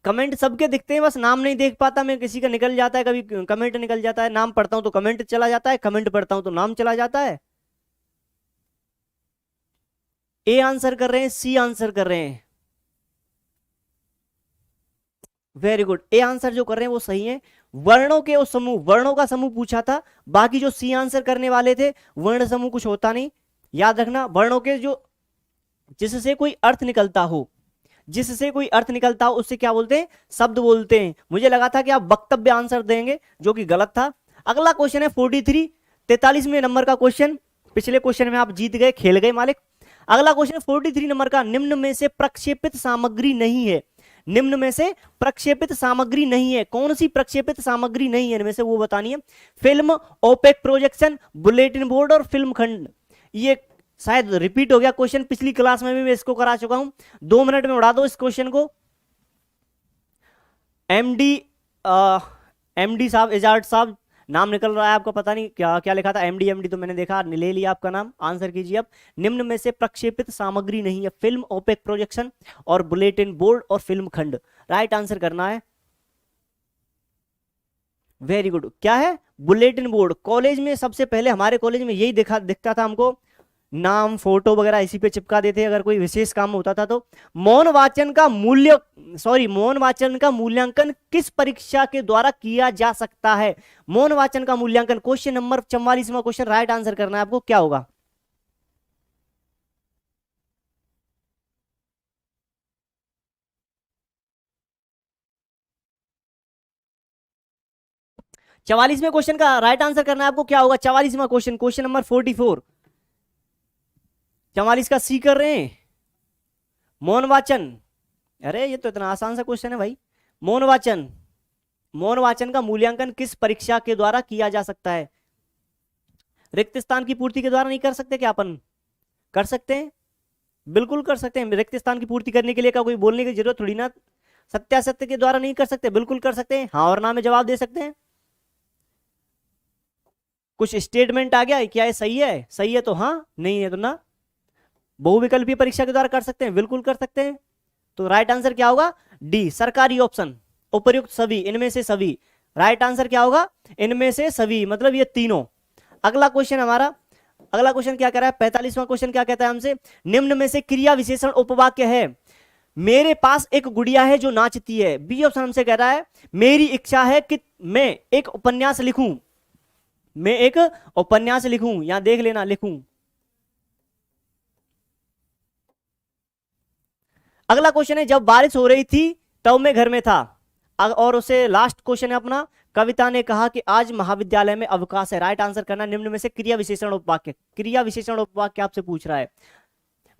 कमेंट सबके दिखते हैं, बस नाम नहीं देख पाता मैं, किसी का निकल जाता है, कभी कमेंट निकल जाता है, नाम पढ़ता हूं तो कमेंट चला जाता है, कमेंट पढ़ता हूं तो नाम चला जाता है। ए आंसर कर रहे हैं, सी आंसर कर रहे हैं, वेरी गुड। ए आंसर जो कर रहे हैं वो सही है। वर्णों के उस समूह, वर्णों का समूह पूछा था, बाकी जो सी आंसर करने वाले थे वर्ण समूह कुछ होता नहीं, याद रखना। वर्णों के जो जिससे कोई अर्थ निकलता हो, जिससे कोई अर्थ निकलता हो उससे क्या बोलते हैं? शब्द बोलते हैं। मुझे लगा था कि आप वक्तव्य आंसर देंगे, जो कि गलत था। अगला क्वेश्चन है 43, 43वें नंबर का क्वेश्चन। पिछले क्वेश्चन में आप जीत गए, खेल गए मालिक। अगला क्वेश्चन 43 नंबर का, निम्न में से प्रक्षेपित सामग्री नहीं है। निम्न में से प्रक्षेपित सामग्री नहीं है, कौन सी प्रक्षेपित सामग्री नहीं है इनमें से वो बतानी है। Film, opaque projection, bulletin board और फिल्म खंड। ये शायद रिपीट हो गया क्वेश्चन, पिछली क्लास में भी मैं इसको करा चुका हूं। 2 मिनट में उड़ा दो इस क्वेश्चन को। एमडी साहब, एजार्ड साहब, नाम निकल रहा है आपका, पता नहीं क्या क्या लिखा था। एमडी तो मैंने देखा, ले लिया आपका नाम। आंसर कीजिए अब। निम्न में से प्रक्षेपित सामग्री नहीं है, फिल्म, ओपेक प्रोजेक्शन और बुलेटिन बोर्ड और फिल्म खंड। राइट आंसर करना है। Very good. क्या है? Bulletin board. कॉलेज में सबसे पहले, हमारे कॉलेज में यही दिखता था हमको, नाम फोटो वगैरह इसी पे चिपका देते अगर कोई विशेष काम होता था तो। मौन वाचन का मूल्यांकन किस परीक्षा के द्वारा किया जा सकता है? मौन वाचन का मूल्यांकन, क्वेश्चन नंबर 44वां क्वेश्चन। राइट आंसर करना है आपको। क्या होगा? चवालीसवें क्वेश्चन का राइट आंसर करना है आपको। क्या होगा 44वां क्वेश्चन? Question number 44। 44 का सी कर रहे हैं। मौन वाचन, अरे ये तो इतना आसान सा क्वेश्चन है भाई। मौन वाचन का मूल्यांकन किस परीक्षा के द्वारा किया जा सकता है? रिक्त स्थान की पूर्ति के द्वारा नहीं कर सकते क्या अपन? कर सकते हैं, बिल्कुल कर सकते हैं। रिक्त स्थान की पूर्ति करने के लिए क्या कोई बोलने की जरूरत थोड़ी ना। सत्यासत्य के द्वारा नहीं कर सकते, बिल्कुल कर सकते हैं। हाँ और ना में जवाब दे सकते हैं। कुछ स्टेटमेंट आ गया, क्या ये सही है? सही है तो हाँ, नहीं है तो ना। बहुविकल्पीय परीक्षा के द्वारा कर सकते हैं, बिल्कुल कर सकते हैं। तो राइट आंसर क्या होगा? डी, सरकारी ऑप्शन, उपर्युक्त सभी, इनमें से सभी। राइट आंसर क्या होगा? इनमें से सभी, मतलब ये तीनों। अगला क्वेश्चन हमारा, अगला क्वेश्चन क्या कह रहा है? 45वां क्वेश्चन क्या कहता है हमसे? निम्न में से क्रिया विशेषण उपवाक्य है। मेरे पास एक गुड़िया है जो नाचती है। बी ऑप्शन हमसे कह रहा है मेरी इच्छा है कि मैं एक उपन्यास लिखूं। मैं एक उपन्यास लिखूं, यहां देख लेना, लिखूं। अगला क्वेश्चन है जब बारिश हो रही थी तब मैं घर में था। और उसे लास्ट क्वेश्चन है अपना, कविता ने कहा कि आज महाविद्यालय में अवकाश है। राइट आंसर करना निम्न में से क्रिया विशेषण उपवाक्य। क्रिया विशेषण उपवाक्य आपसे पूछ रहा है।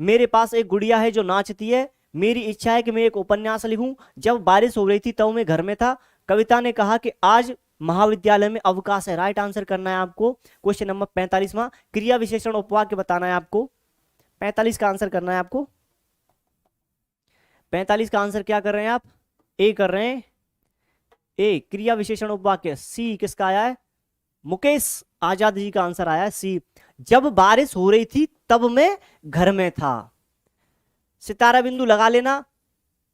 मेरे पास एक गुड़िया है जो नाचती है। मेरी इच्छा है कि मैं एक उपन्यास लिखूं। जब बारिश हो रही थी तब मैं घर में था। कविता ने कहा कि आज महाविद्यालय में अवकाश है। राइट आंसर करना है आपको। क्वेश्चन नंबर 45वां, क्रिया विशेषण उपवाक्य बताना है आपको। 45 का आंसर करना है आपको। 45 का आंसर क्या कर रहे हैं आप? ए कर रहे हैं। ए, क्रिया विशेषण उपवाक्य। सी किसका आया है? मुकेश आजाद जी का आंसर आया है सी। जब बारिश हो रही थी तब मैं घर में था। सितारा बिंदु लगा लेना,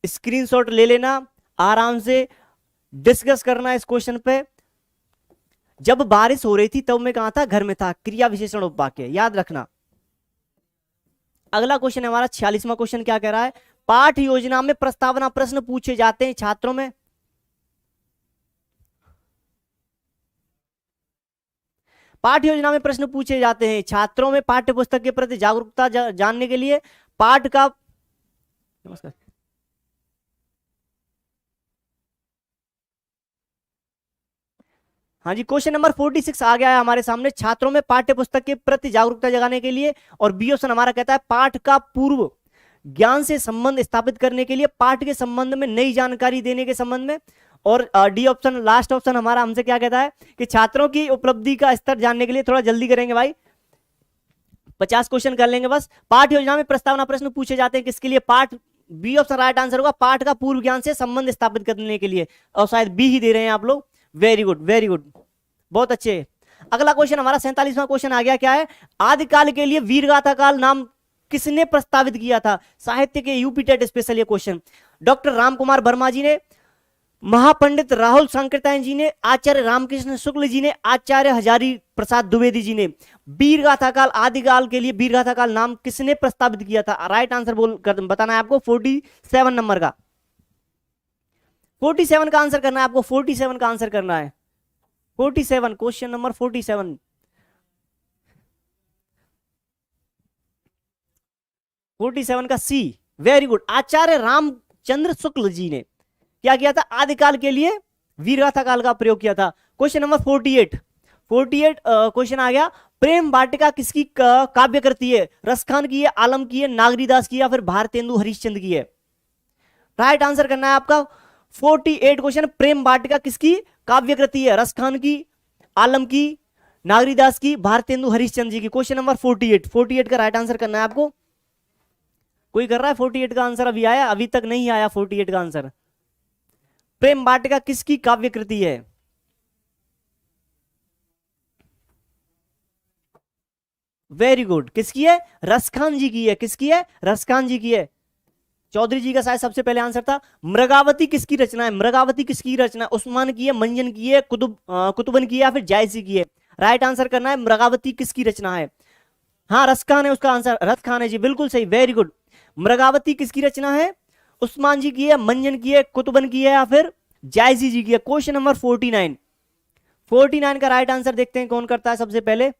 स्क्रीनशॉट ले लेना, आराम से डिस्कस करना इस क्वेश्चन पे। जब बारिश हो रही थी तब मैं कहां था? घर में था। क्रिया विशेषण उपवाक्य याद रखना। अगला क्वेश्चन है हमारा 46वां क्वेश्चन। क्या कह रहा है? पाठ योजना में प्रस्तावना प्रश्न पूछे जाते हैं छात्रों में। पाठ योजना में प्रश्न पूछे जाते हैं छात्रों में पाठ्य पुस्तक के प्रति जागरूकता जानने के लिए। पाठ का, नमस्कार, हाँ जी, क्वेश्चन नंबर 46 आ गया है हमारे सामने। छात्रों में पाठ्य पुस्तक के प्रति जागरूकता जगाने के लिए। और बी ऑप्शन हमारा कहता है पाठ का पूर्व ज्ञान से संबंध स्थापित करने के लिए, पाठ के संबंध में नई जानकारी देने के संबंध में। और डी ऑप्शन, लास्ट ऑप्शन हमारा हमसे क्या कहता है कि छात्रों की उपलब्धि का स्तर जानने के लिए। थोड़ा जल्दी करेंगे भाई, 50 क्वेश्चन कर लेंगे बस। पाठ योजना में प्रस्तावना प्रश्न पूछे जाते हैं किसके लिए? पाठ, बी ऑप्शन राइट आंसर होगा, पाठ का पूर्व ज्ञान से संबंध स्थापित करने के लिए। और शायद बी ही दे रहे हैं आप लोग। वेरी गुड, वेरी गुड, बहुत अच्छे। अगला क्वेश्चन हमारा 47वां क्वेश्चन आ गया। क्या है? आदिकाल के लिए वीरगाथा काल नाम किसने प्रस्तावित किया था? साहित्य के यूपी टेट स्पेशल ये क्वेश्चन। डॉक्टर रामकुमार वर्मा जी ने, महापंडित राहुल सांकृत्यायन जी ने, आचार्य रामकृष्ण शुक्ल जी ने, आचार्य हजारी प्रसाद द्विवेदी जी ने। वीरगाथा काल, आदिकाल के लिए वीरगाथा काल नाम किसने प्रस्तावित किया था? राइट आंसर बताना है आपको। 47 नंबर का, 47 का आंसर करना है आपको। 47 का आंसर करना है। 47, क्वेश्चन नंबर 47। 47 का C. Very good. Acharya Ramchandra Shukla ji ने क्या किया था? आदिकाल के लिए वीरगाथा काल का प्रयोग किया था। Question number 48। 48 क्वेश्चन आ गया, प्रेम वाटिका किसकी काव्य कृति है? रसखान की है, आलम की है, नागरीदास की है, या फिर भारतेंदु हरिश्चंद्र की है? राइट आंसर करना है आपका 48 क्वेश्चन, प्रेम वाटिका किसकी काव्य कृति है? रसखान की, आलम की, नागरीदास की, भारतेंदु हरिश्चंद्र जी की। क्वेश्चन नंबर 48 का राइट आंसर करना है आपको। कोई कर रहा है 48 का आंसर? अभी आया? अभी तक नहीं आया 48 का आंसर। प्रेम वाटिका किसकी काव्य कृति है? वेरी गुड, किसकी है? रसखान जी की है। किसकी है? रसखान जी की है। चौधरी जी का शायद सबसे पहले आंसर था। मृगावती किसकी रचना है? मृगावती किसकी रचना है? उस्मान की है, मंजन की है, कुतुबन की है, या फिर जायसी की है? राइट आंसर करना है, मृगावती किसकी रचना है? हाँ, रसखान है उसका आंसर, रसखान है जी, बिल्कुल सही, वेरी गुड। मृगावती किसकी रचना है? उस्मान जी की है, मंजन की है, कुतुबन की है, या फिर जायसी जी की है? क्वेश्चन नंबर 49 का राइट आंसर देखते हैं कौन करता है सबसे पहले।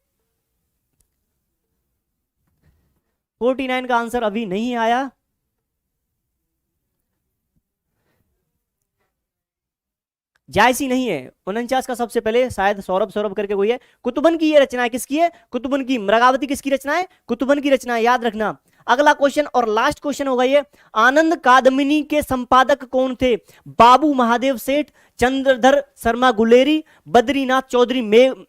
49 का आंसर अभी नहीं आया। जायसी नहीं है। 49 का सबसे पहले शायद सौरभ करके कोई है। कुतुबन की ये रचना है। किसकी है? कुतुबन की। मृगावती किसकी रचना है? कुतुबन की रचना है, याद रखना। अगला क्वेश्चन और लास्ट क्वेश्चन होगा ये, आनंद कादमिनी के संपादक कौन थे? बाबू महादेव सेठ, चंद्रधर शर्मा गुलेरी, बद्रीनाथ चौधरी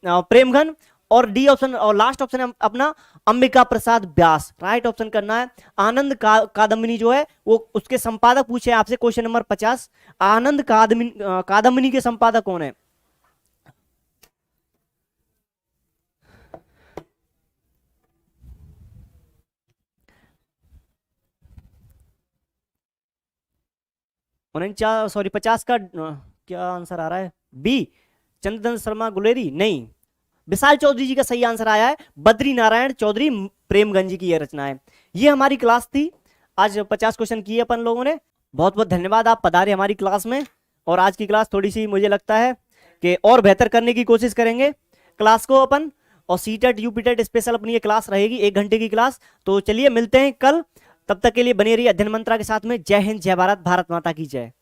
प्रेमघन, और डी ऑप्शन और लास्ट ऑप्शन है अपना अंबिका प्रसाद व्यास। राइट ऑप्शन करना है। आनंद कादम्बिनी जो है वो उसके संपादक पूछे आपसे, क्वेश्चन नंबर 50। आनंद कादम्बिनी के संपादक कौन है? उनचास 50 का क्या आंसर आ रहा है? बी, चंद्रधर शर्मा गुलेरी। नहीं, विशाल चौधरी जी का सही आंसर आया है, बद्री नारायण चौधरी प्रेमगंज की यह रचना है। ये हमारी क्लास थी, आज 50 क्वेश्चन किए अपन लोगों ने। बहुत बहुत धन्यवाद, आप पधारे हमारी क्लास में। और आज की क्लास थोड़ी सी मुझे लगता है कि और बेहतर करने की कोशिश करेंगे क्लास को अपन। और सीटेट यूपीटेट स्पेशल अपनी ये क्लास रहेगी 1 घंटे की क्लास। तो चलिए मिलते हैं कल, तब तक के लिए बने रहिए अध्ययन मंत्रा के साथ में। जय हिंद, जय भारत, भारत माता की जय।